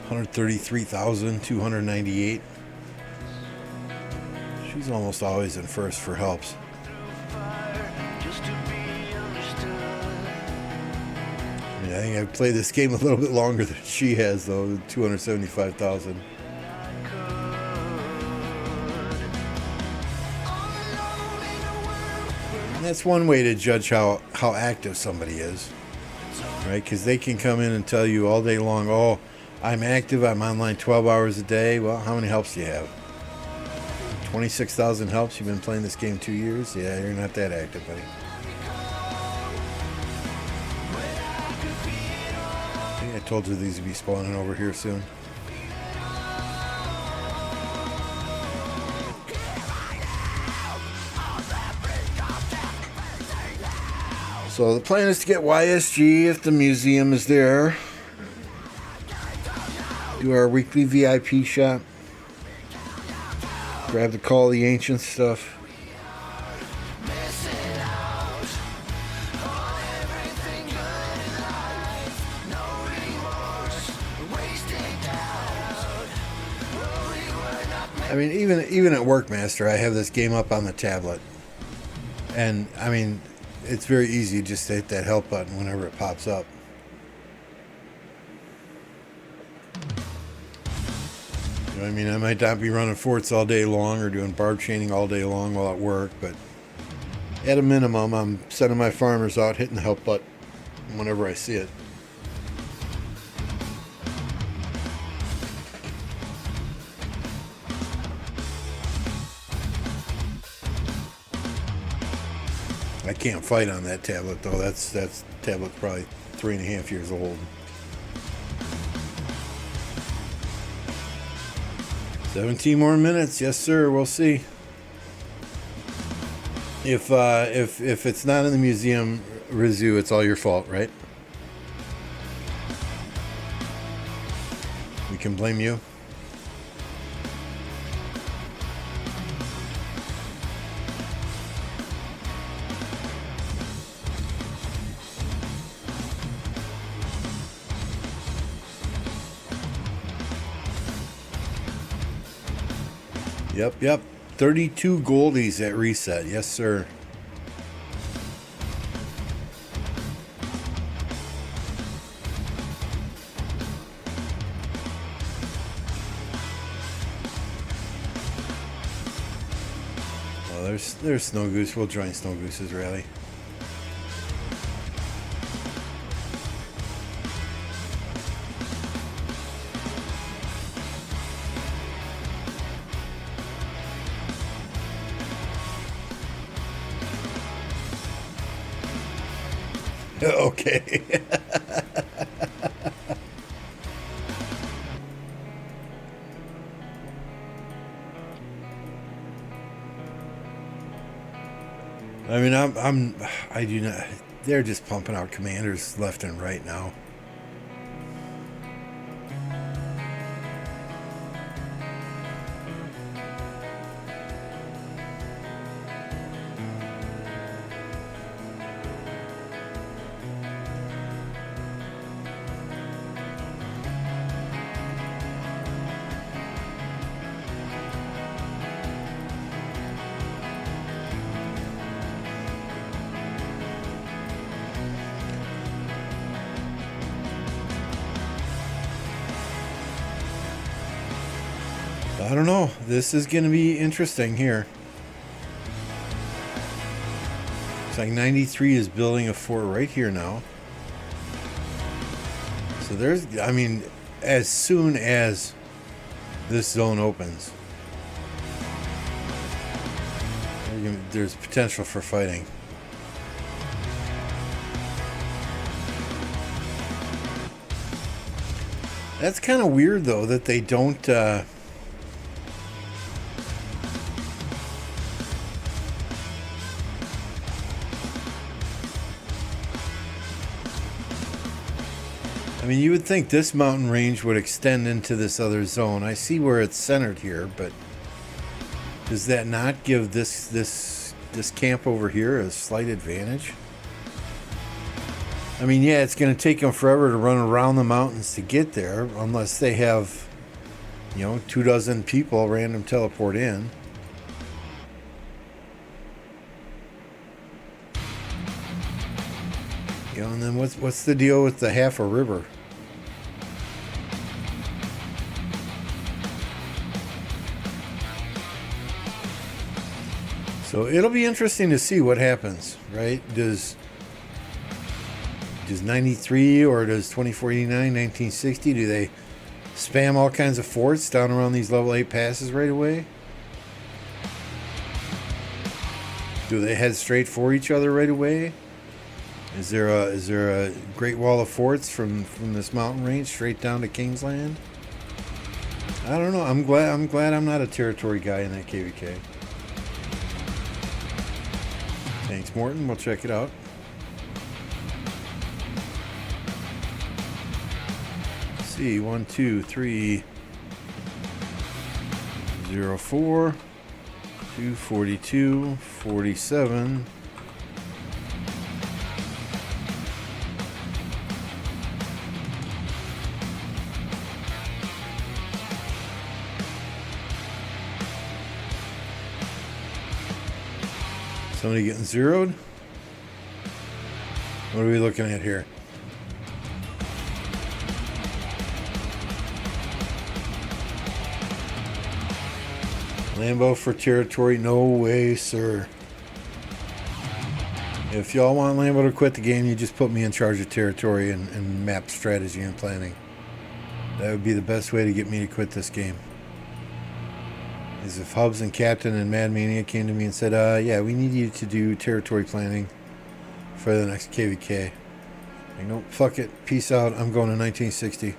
$133,298. She's almost always in first for helps. I mean, I think I've played this game a little bit longer than she has, though. 275,000. And that's one way to judge how active somebody is, right? Because they can come in and tell you all day long, oh, I'm active, I'm online 12 hours a day. Well, how many helps do you have? 26,000 helps? You've been playing this game 2 years? Yeah, you're not that active, buddy. I think I told you these would be spawning over here soon. So the plan is to get YSG if the museum is there. Do our weekly VIP shop. Grab the Call of the Ancients stuff. I mean, even at Workmaster, I have this game up on the tablet. And, I mean, it's very easy just to hit that help button whenever it pops up. I mean, I might not be running forts all day long or doing barb chaining all day long while at work, but at a minimum, I'm sending my farmers out, hitting the help button whenever I see it. I can't fight on that tablet, though. That's tablet's probably 3.5 years old. 17 more minutes, yes sir. We'll see. If it's not in the museum, Rizu, it's all your fault, right? We can blame you. Yep. 32 goldies at reset. Yes, sir. Well, there's Snow Goose. We'll join Snow Goose's rally. Okay. I mean, I do not. They're just pumping out commanders left and right now. I don't know. This is going to be interesting here. It's like 93 is building a fort right here now. So there's, I mean, as soon as this zone opens, there's potential for fighting. That's kind of weird, though, that they don't. I mean, you would think this mountain range would extend into this other zone. I see where it's centered here, but does that not give this camp over here a slight advantage? I mean, yeah, it's going to take them forever to run around the mountains to get there, unless they have, 24 people random teleport in. And then what's the deal with the half a river? So it'll be interesting to see what happens, right? Does 93 or does 2489, 1960, do they spam all kinds of forts down around these level 8 passes right away? Do they head straight for each other right away? Is there a great wall of forts from this mountain range straight down to Kingsland? I don't know. I'm glad I'm not a territory guy in that KVK. Thanks, Morton. We'll check it out. Let's see, 1, 2, 3, 0, 4, 2, 42, 47. Somebody getting zeroed? What are we looking at here? Lambo for territory? No way, sir. If y'all want Lambo to quit the game, you just put me in charge of territory and map strategy and planning. That would be the best way to get me to quit this game. Is if Hubs and Captain and Mad Mania came to me and said, yeah, we need you to do territory planning for the next KVK. Like, nope, fuck it. Peace out. I'm going to 1960.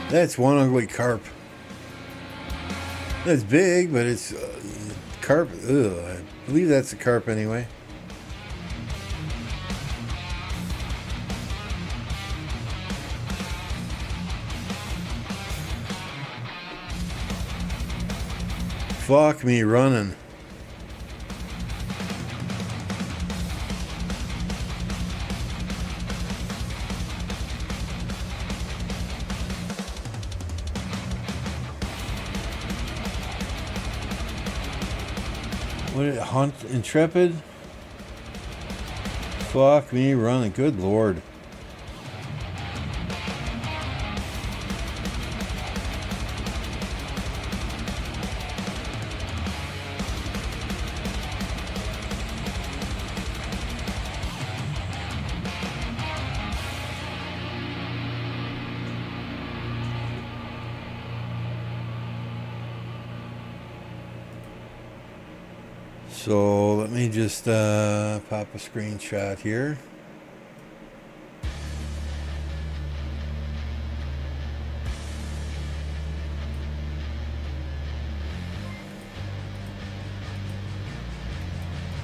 That's one ugly carp. That's big, but it's carp. Ugh, I believe that's a carp anyway. Fuck me running. What did it hunt? Intrepid? Fuck me running. Good lord. So let me just pop a screenshot here.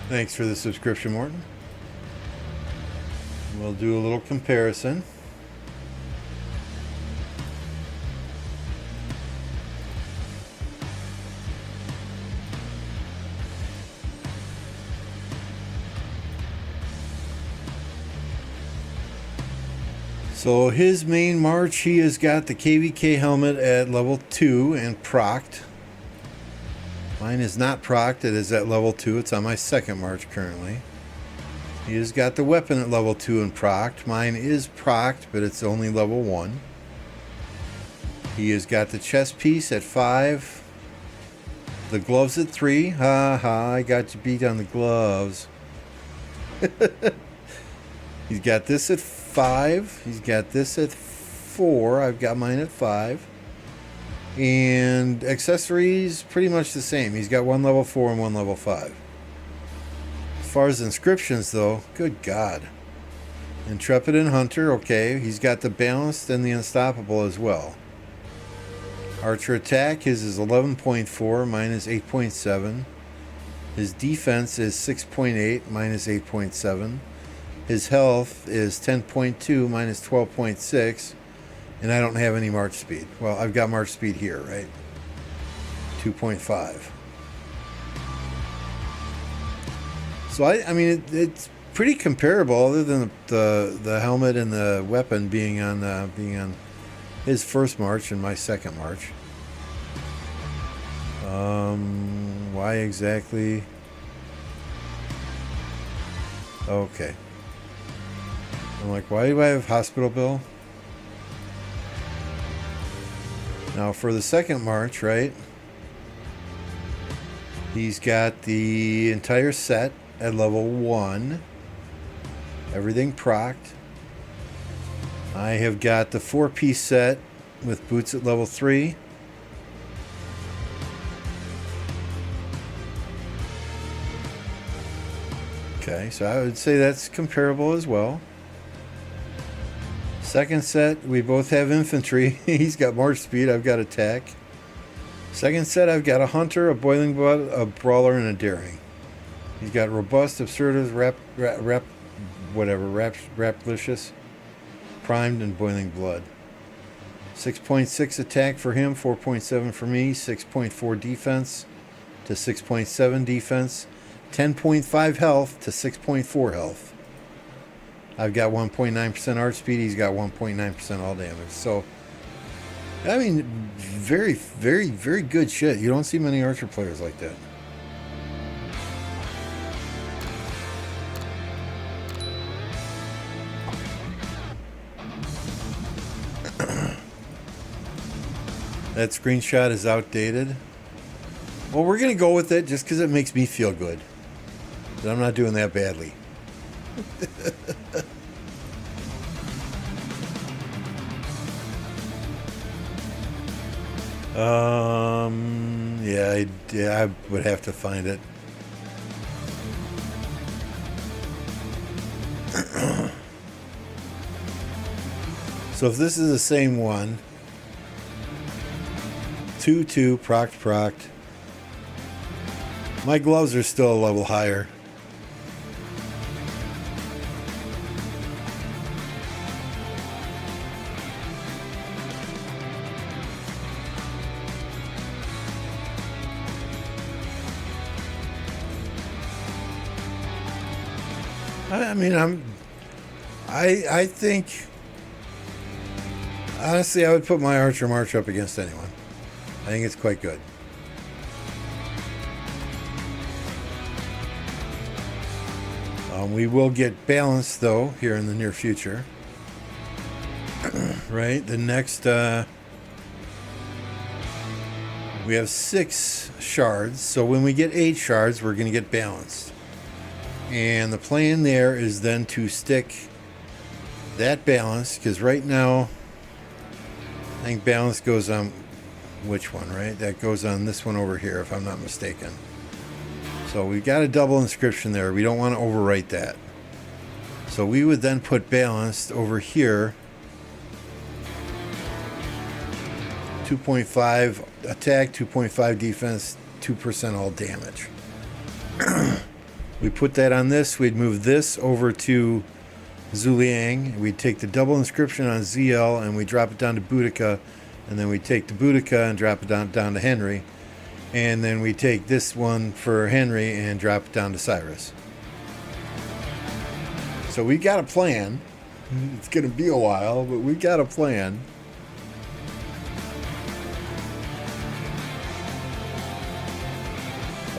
Thanks for the subscription, Morton. We'll do a little comparison. So his main march, he has got the KVK helmet at level 2 and procced. Mine is not procced, it is at level 2. It's on my second march currently. He has got the weapon at level 2 and procced. Mine is procced, but it's only level 1. He has got the chest piece at 5. The gloves at 3. Ha ha, I got you beat on the gloves. He's got this at 5. He's got this at 4. I've got mine at 5. And accessories, pretty much the same. He's got one level 4 and one level 5. As far as inscriptions, though, good God. Intrepid and Hunter, okay. He's got the Balanced and the Unstoppable as well. Archer attack, his is 11.4, mine is 8.7. His defense is 6.8, mine is 8.7. His health is 10.2, mine is 12.6. And I don't have any march speed. Well, I've got march speed here, right? 2.5. So I mean, it's pretty comparable, other than the helmet and the weapon being on his first march and my second march. Why exactly? Okay. I'm like, why do I have hospital bill? Now for the second march, right? He's got the entire set at level 1. Everything procced. I have got the 4-piece set with boots at level 3. Okay, so I would say that's comparable as well. Second set, we both have infantry. He's got march speed, I've got attack. Second set, I've got a hunter, a boiling blood, a brawler, and a daring. He's got robust, absurdist, raplicious, primed, and boiling blood. 6.6 attack for him, 4.7 for me, 6.4 defense to 6.7 defense, 10.5 health to 6.4 health. I've got 1.9% arch speed. He's got 1.9% all damage. So, I mean, very, very, very good shit. You don't see many archer players like that. That screenshot is outdated. Well, we're going to go with it just because it makes me feel good. But I'm not doing that badly. Yeah, I would have to find it. So if this is the same one, 2-2, procced. My gloves are still a level higher. I mean, I think, honestly, I would put my Archer March up against anyone. I think it's quite good. We will get balanced, though, here in the near future. Right? The next, we have 6 shards. So when we get 8 shards, we're going to get balanced. And the plan there is then to stick that balance, because right now, I think balance goes on which one, right? That goes on this one over here, if I'm not mistaken. So we've got a double inscription there. We don't want to overwrite that. So we would then put balanced over here. 2.5 attack, 2.5 defense, 2% all damage. We put that on this. We'd move this over to Zuliang. We'd take the double inscription on ZL and we drop it down to Boudica. And then we take the Boudica and drop it down to Henry. And then we take this one for Henry and drop it down to Cyrus. So we got a plan. It's going to be a while, but we got a plan.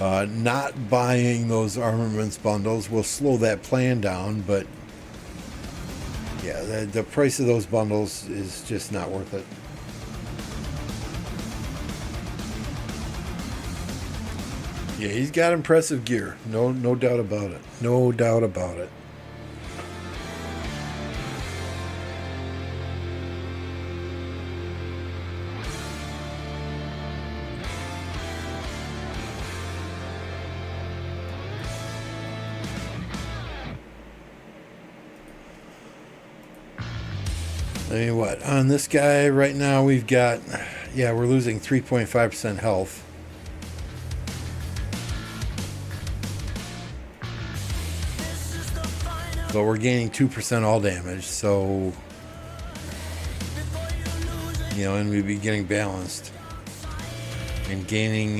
Not buying those armaments bundles will slow that plan down, but yeah, the price of those bundles is just not worth it. Yeah, he's got impressive gear. No doubt about it. No doubt about it. I mean, what? On this guy right now, we've got, yeah, we're losing 3.5% health. But we're gaining 2% all damage, so, you know, and we'd be getting balanced. And gaining,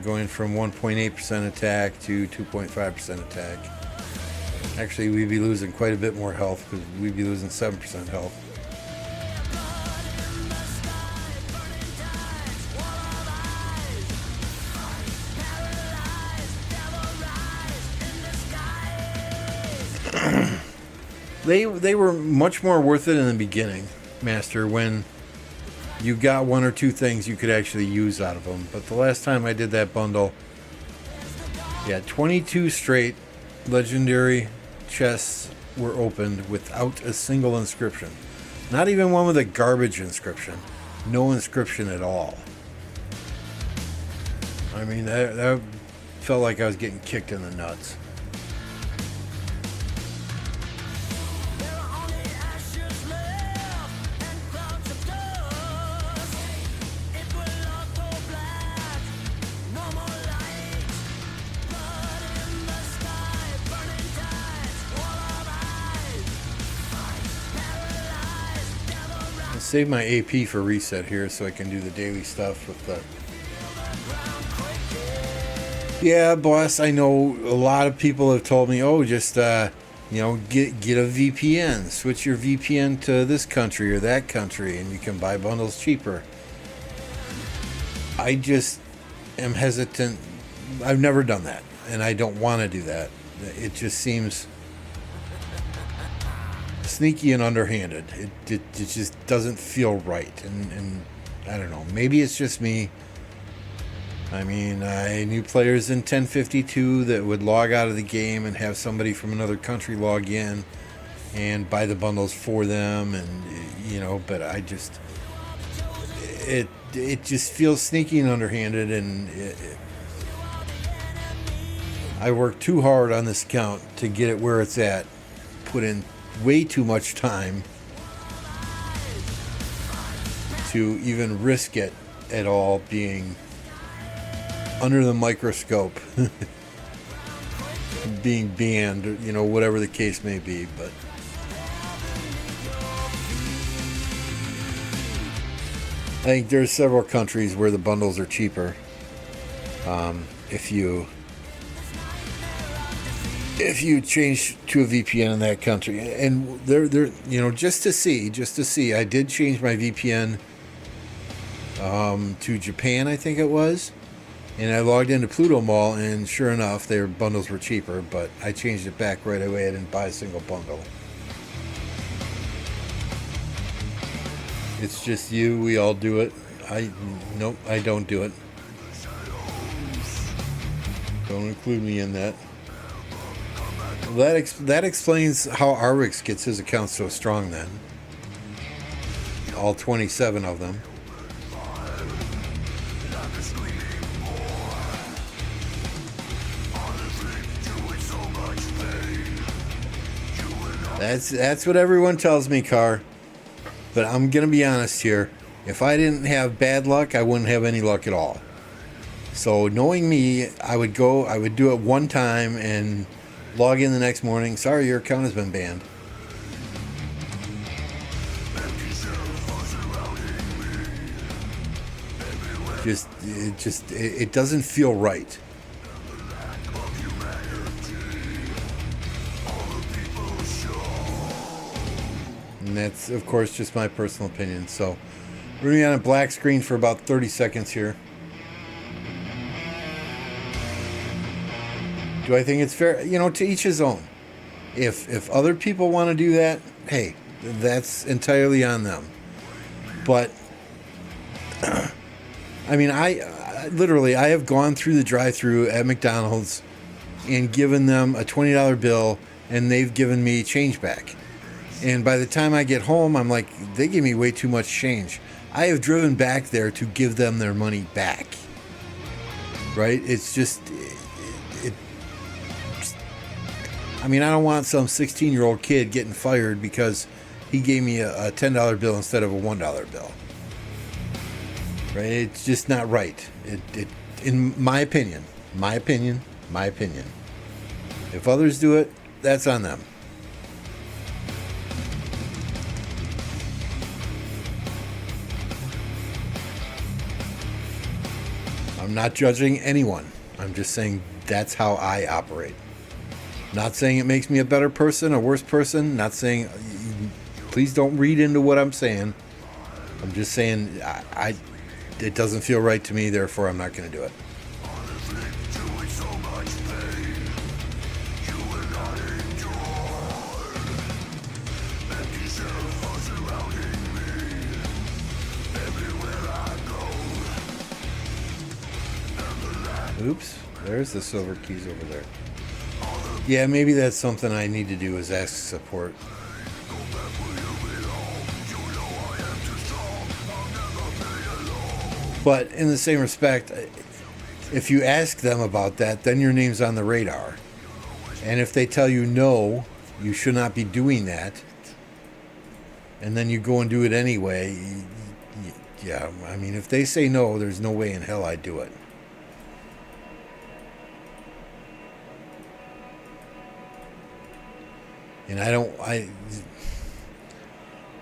going from 1.8% attack to 2.5% attack. Actually, we'd be losing quite a bit more health because we'd be losing 7% health. They were much more worth it in the beginning, Master, when you got one or two things you could actually use out of them. But the last time I did that bundle, yeah, 22 straight legendary chests were opened without a single inscription. Not even one with a garbage inscription. No inscription at all. I mean, that felt like I was getting kicked in the nuts. Save my AP for reset here so I can do the daily stuff with the... Yeah, boss, I know a lot of people have told me, oh, just, you know, get a VPN. Switch your VPN to this country or that country and you can buy bundles cheaper. I just am hesitant. I've never done that, and I don't want to do that. It just seems sneaky and underhanded. It just doesn't feel right, and I don't know, maybe it's just me. I mean, I knew players in 1052 that would log out of the game and have somebody from another country log in and buy the bundles for them, and you know, but I just it just feels sneaky and underhanded, and I worked too hard on this account to get it where it's at, put in way too much time to even risk it at all being under the microscope, being banned, or, you know, whatever the case may be. But I think there's several countries where the bundles are cheaper. If you change to a VPN in that country, and they're you know, just to see, I did change my VPN to Japan, I think it was, and I logged into Pluto Mall, and sure enough, their bundles were cheaper. But I changed it back right away. I didn't buy a single bundle. It's just you. We all do it. Nope, I don't do it. Don't include me in that. That explains how Arwix gets his account so strong then. All 27 of them. That's what everyone tells me, Car. But I'm going to be honest here. If I didn't have bad luck, I wouldn't have any luck at all. So knowing me, I would do it one time and log in the next morning. Sorry, your account has been banned. It doesn't feel right. And that's, of course, just my personal opinion. So we're going to be on a black screen for about 30 seconds here. Do I think it's fair? To each his own. If other people want to do that, hey, that's entirely on them. But I mean, I literally have gone through the drive-thru at McDonald's and given them a $20 bill, and they've given me change back. And by the time I get home, I'm like, they gave me way too much change. I have driven back there to give them their money back. Right? It's just, I mean, I don't want some 16-year-old kid getting fired because he gave me a $10 bill instead of a $1 bill. Right? It's just not right. In my opinion. If others do it, that's on them. I'm not judging anyone. I'm just saying that's how I operate. Not saying it makes me a better person, a worse person. Not saying, please don't read into what I'm saying. I'm just saying it doesn't feel right to me, therefore I'm not going to do it. Oops, there's the silver keys over there. Yeah, maybe that's something I need to do is ask support. But in the same respect, if you ask them about that, then your name's on the radar. And if they tell you no, you should not be doing that, and then you go and do it anyway, yeah, I mean, if they say no, there's no way in hell I'd do it. And I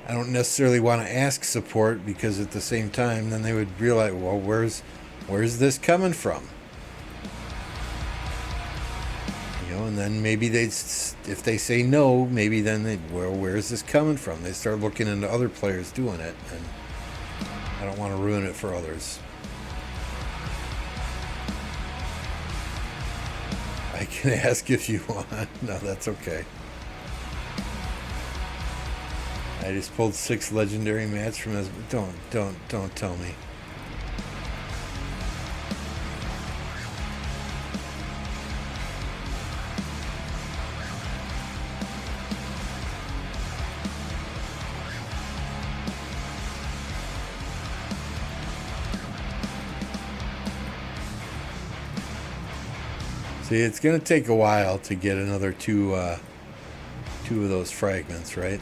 don't necessarily want to ask support, because at the same time, then they would realize, well, where's this coming from? And then maybe if they say no, maybe then where's this coming from? They start looking into other players doing it, and I don't want to ruin it for others. I can ask if you want. No, that's okay. I just pulled 6 legendary mats from his... Don't tell me. See, it's going to take a while to get another two of those fragments, right?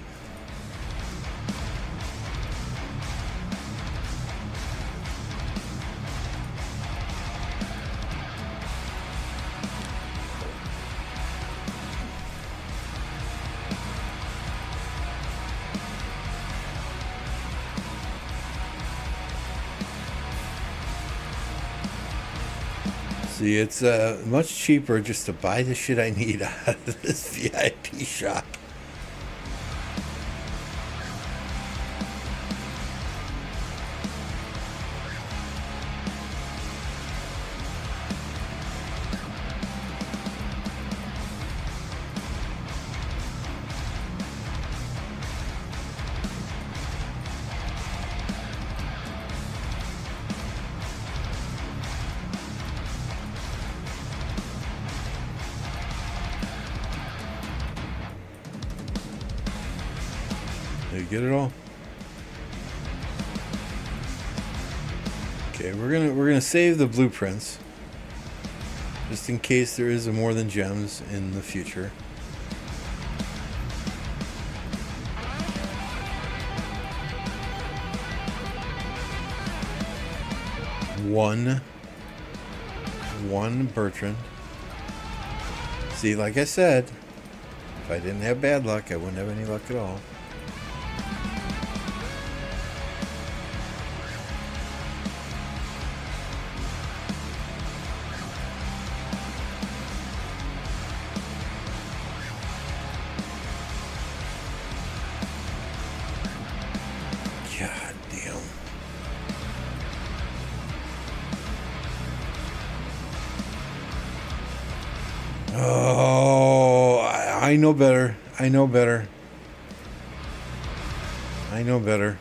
See, it's much cheaper just to buy the shit I need out of this VIP shop. Did you get it all? Okay, we're gonna save the blueprints just in case there is a more than gems in the future. One Bertrand. See, like I said, if I didn't have bad luck, I wouldn't have any luck at all. God damn. Oh, I know better. I know better. I know better.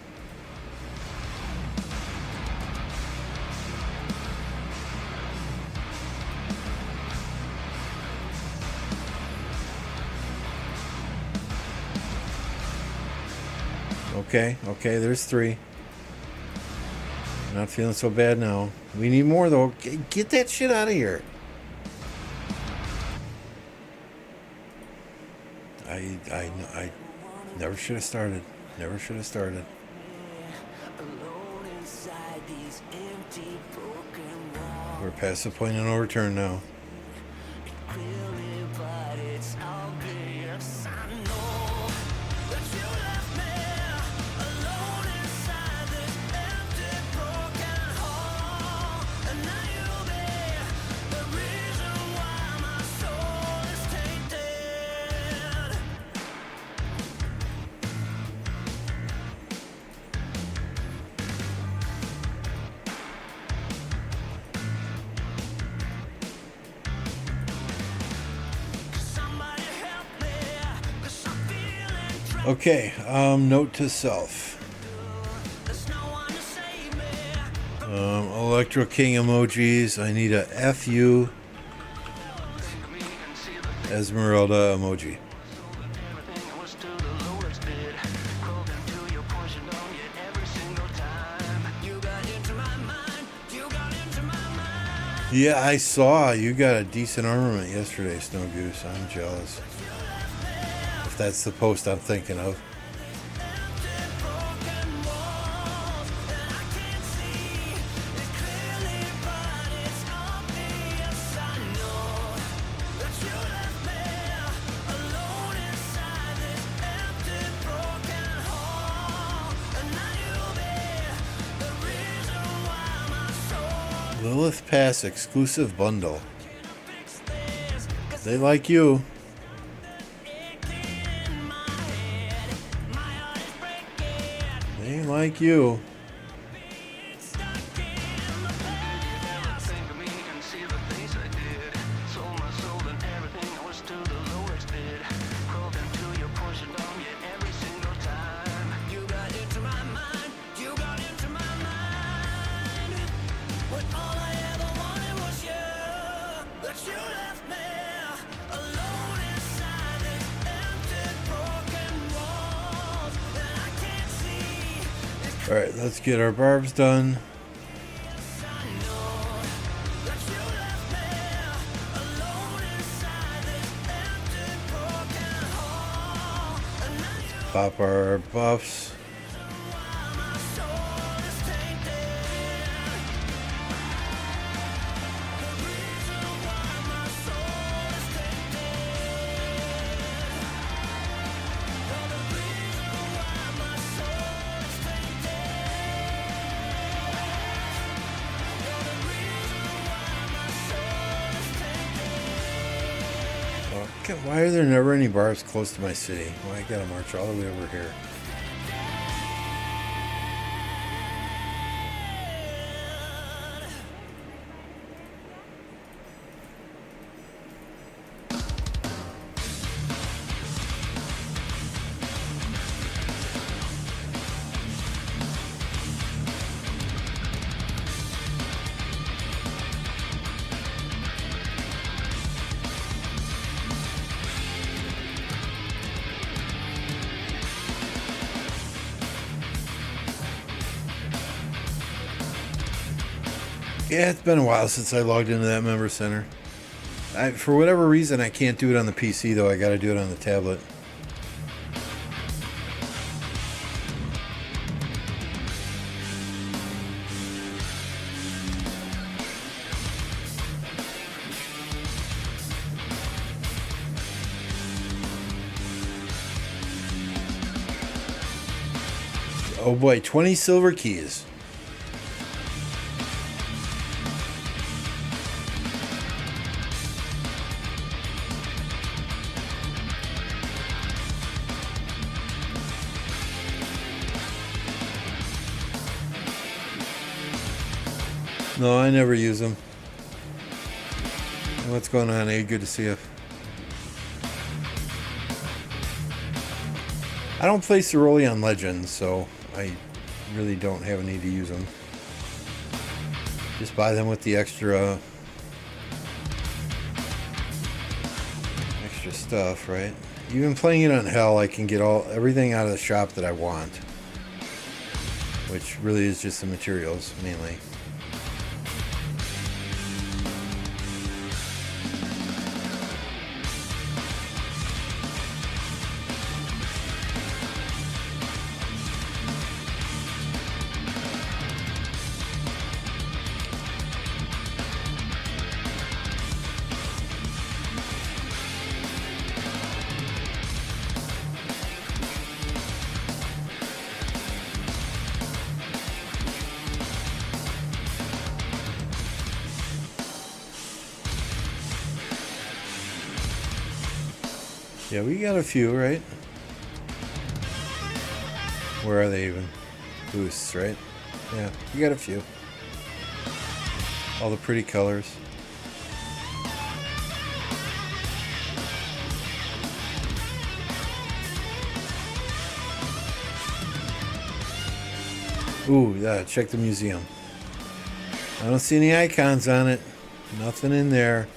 Okay, there's 3. Not feeling so bad now. We need more though. Get that shit out of here. I never should have started. Never should have started. We're past the point of no return now. Okay, note to self. Electro King emojis. I need a FU Esmeralda emoji. Yeah, I saw you got a decent armament yesterday, Snow Goose. I'm jealous. If that's the post I'm thinking of. Lilith Pass exclusive bundle. They like you. They like you. Alright, let's get our barbs done. Pop our buffs. Why are there never any bars close to my city? Why I gotta march all the way over here? Yeah, it's been a while since I logged into that member center. For whatever reason, I can't do it on the PC, though. I got to do it on the tablet. Oh boy, 20 silver keys. No, I never use them. What's going on, Abe? Good to see you. I don't play Ceroli on Legends, so I really don't have a need to use them. Just buy them with the extra stuff, right? Even playing it on Hell, I can get everything out of the shop that I want, which really is just the materials mainly. Yeah, we got a few, right? Where are they even? Boosts, right? Yeah, we got a few. All the pretty colors. Ooh, yeah, check the museum. I don't see any icons on it. Nothing in there.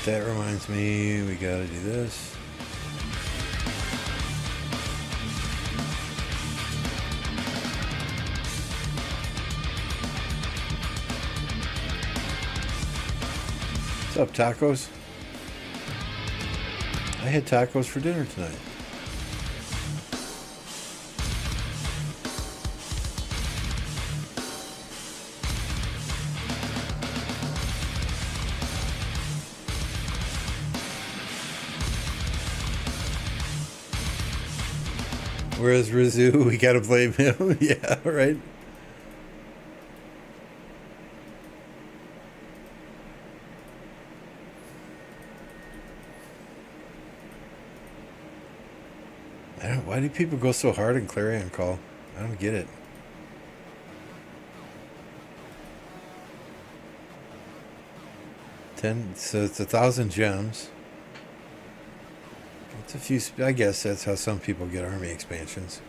That reminds me, we gotta do this. What's up, tacos? I had tacos for dinner tonight. Whereas Rizu, we gotta blame him. Yeah, right? Why do people go so hard in Clarion Call? I don't get it. So it's 1,000 gems. It's a few. I guess that's how some people get army expansions.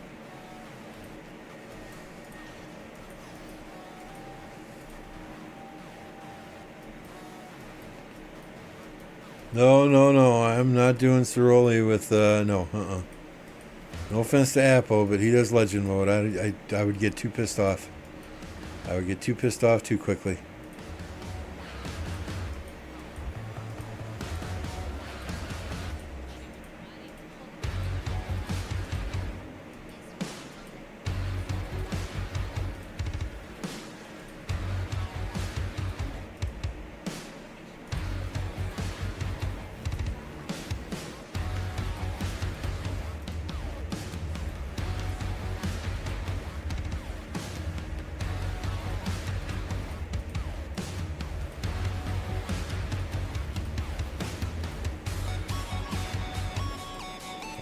No. I'm not doing Ceroli with no. No offense to Apple, but he does Legend mode. I would get too pissed off. I would get too pissed off too quickly.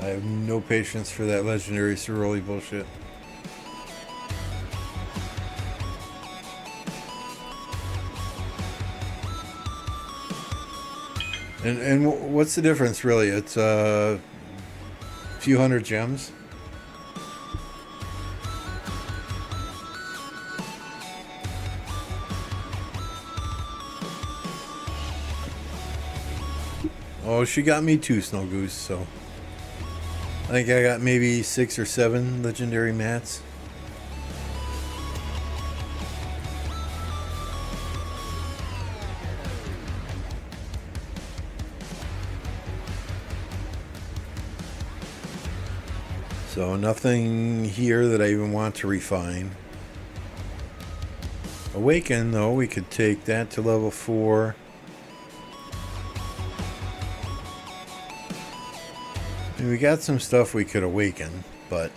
I have no patience for that legendary Ceroli bullshit. And what's the difference, really? It's a few hundred gems. Oh, she got me too, Snow Goose, so I think I got maybe 6 or 7 legendary mats. So nothing here that I even want to refine. Awaken, though, we could take that to level 4. And we got some stuff we could awaken, but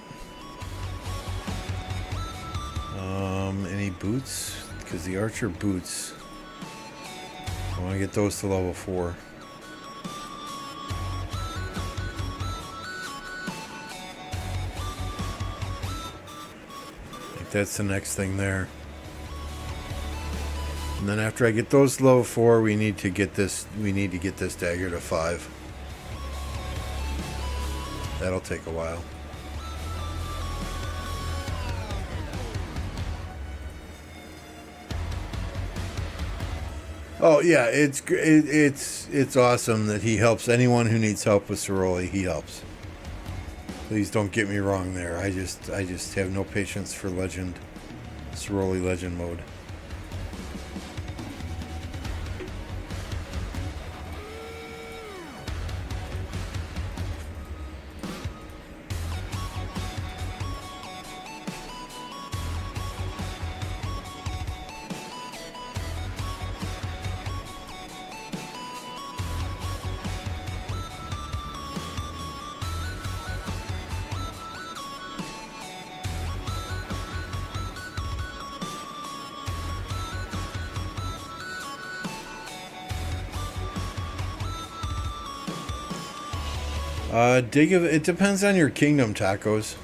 any boots? Because the archer boots, I want to get those to level 4. think that's the next thing there. And then after I get those to level 4, we need to get this dagger to 5. That'll take a while. Oh yeah, it's awesome that he helps anyone who needs help with Ceroli. He helps. Please don't get me wrong there. I just have no patience for Ceroli Legend mode. It depends on your kingdom, tacos.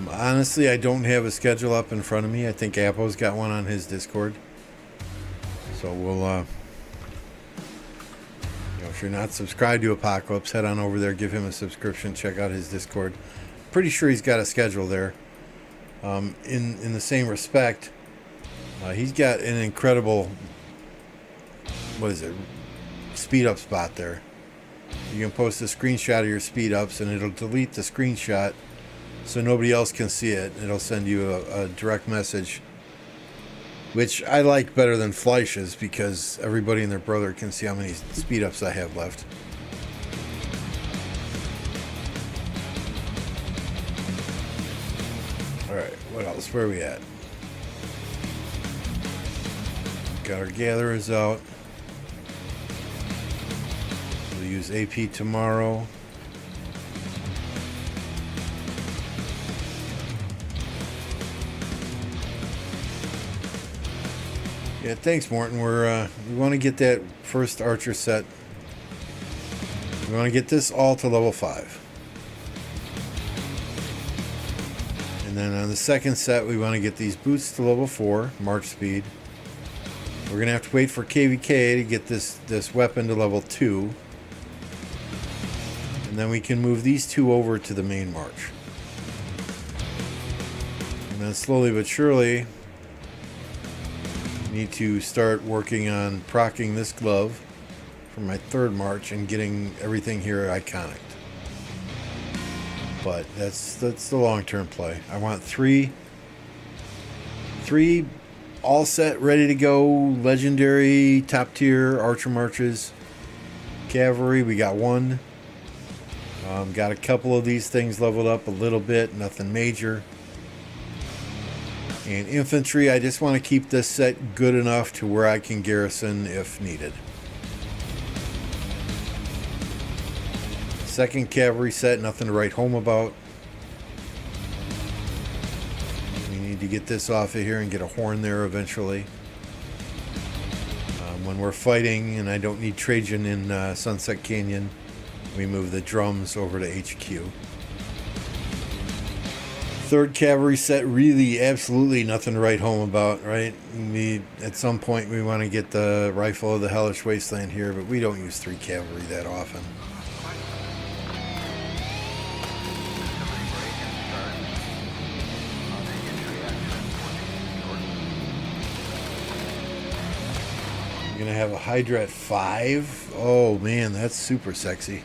Honestly, I don't have a schedule up in front of me. I think Appo's got one on his Discord. So we'll, if you're not subscribed to Apocalypse, head on over there, give him a subscription, check out his Discord. Pretty sure he's got a schedule there. In the same respect, he's got an incredible, speed up spot there. You can post a screenshot of your speed ups and it'll delete the screenshot so nobody else can see it. It'll send you a direct message, which I like better than Fleisch's because everybody and their brother can see how many speed ups I have left. Alright, what else? Where are we at? Got our gatherers out. We'll use AP tomorrow. Yeah, thanks, Morton. We want to get that first archer set. We want to get this all to level 5. And then on the second set, we want to get these boots to level 4, march speed. We're going to have to wait for KVK to get this weapon to level 2. And then we can move these two over to the main march. And then slowly but surely, we need to start working on proccing this glove for my 3rd march and getting everything here iconic. But that's the long-term play. I want three all set, ready to go, legendary, top tier archer marches. Cavalry, we got 1. Got a couple of these things leveled up a little bit, nothing major. And infantry, I just want to keep this set good enough to where I can garrison if needed. 2nd cavalry set, nothing to write home about. To get this off of here and get a horn there eventually. When we're fighting and I don't need Trajan in Sunset Canyon, we move the drums over to HQ. 3rd cavalry set, really absolutely nothing to write home about, right? At some point we want to get the rifle of the Hellish Wasteland here, but we don't use 3 cavalry that often. Gonna have a Hydra at 5. Oh man, that's super sexy.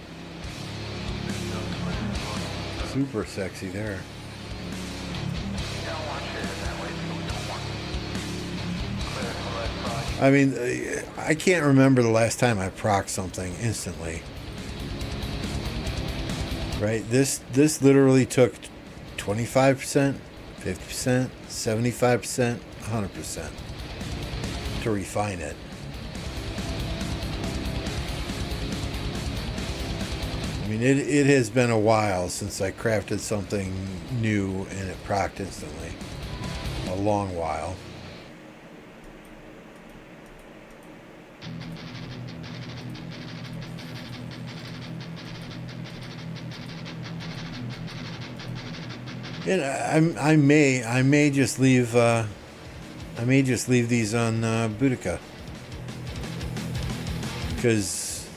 Super sexy there. I mean, I can't remember the last time I procced something instantly. Right? This literally took 25%, 50%, 75%, 100% to refine it. I mean, it has been a while since I crafted something new and it procced instantly. A long while. And I may just leave these on Boudica, because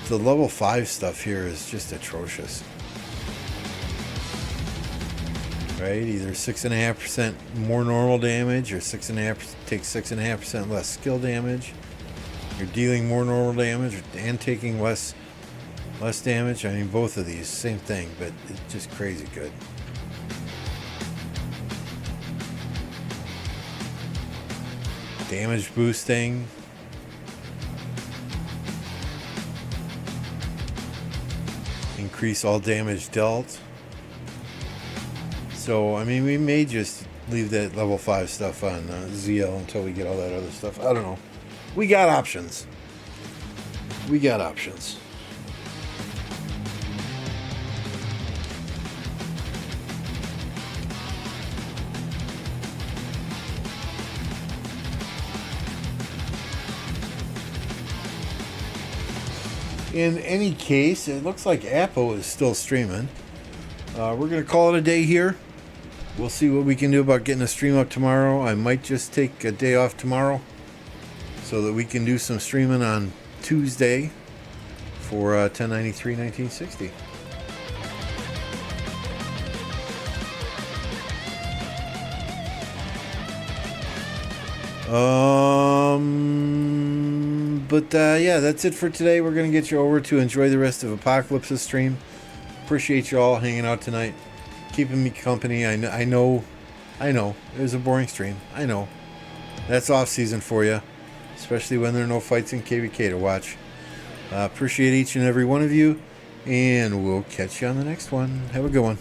the level 5 stuff here is just atrocious. Right? Either 6.5% more normal damage, or 6.5% less skill damage. You're dealing more normal damage and taking less damage. I mean, both of these, same thing, but it's just crazy good. Damage boosting. Increase all damage dealt. So, I mean, we may just leave that level 5 stuff on ZL until we get all that other stuff. I don't know. We got options. In any case, it looks like Apple is still streaming. We're going to call it a day here. We'll see what we can do about getting a stream up tomorrow. I might just take a day off tomorrow so that we can do some streaming on Tuesday for 1093-1960. Yeah, that's it for today. We're going to get you over to enjoy the rest of Apocalypse's stream. Appreciate you all hanging out tonight, keeping me company. I know it was a boring stream. I know. That's off season for you, especially when there are no fights in KVK to watch. Appreciate each and every one of you, and we'll catch you on the next one. Have a good one.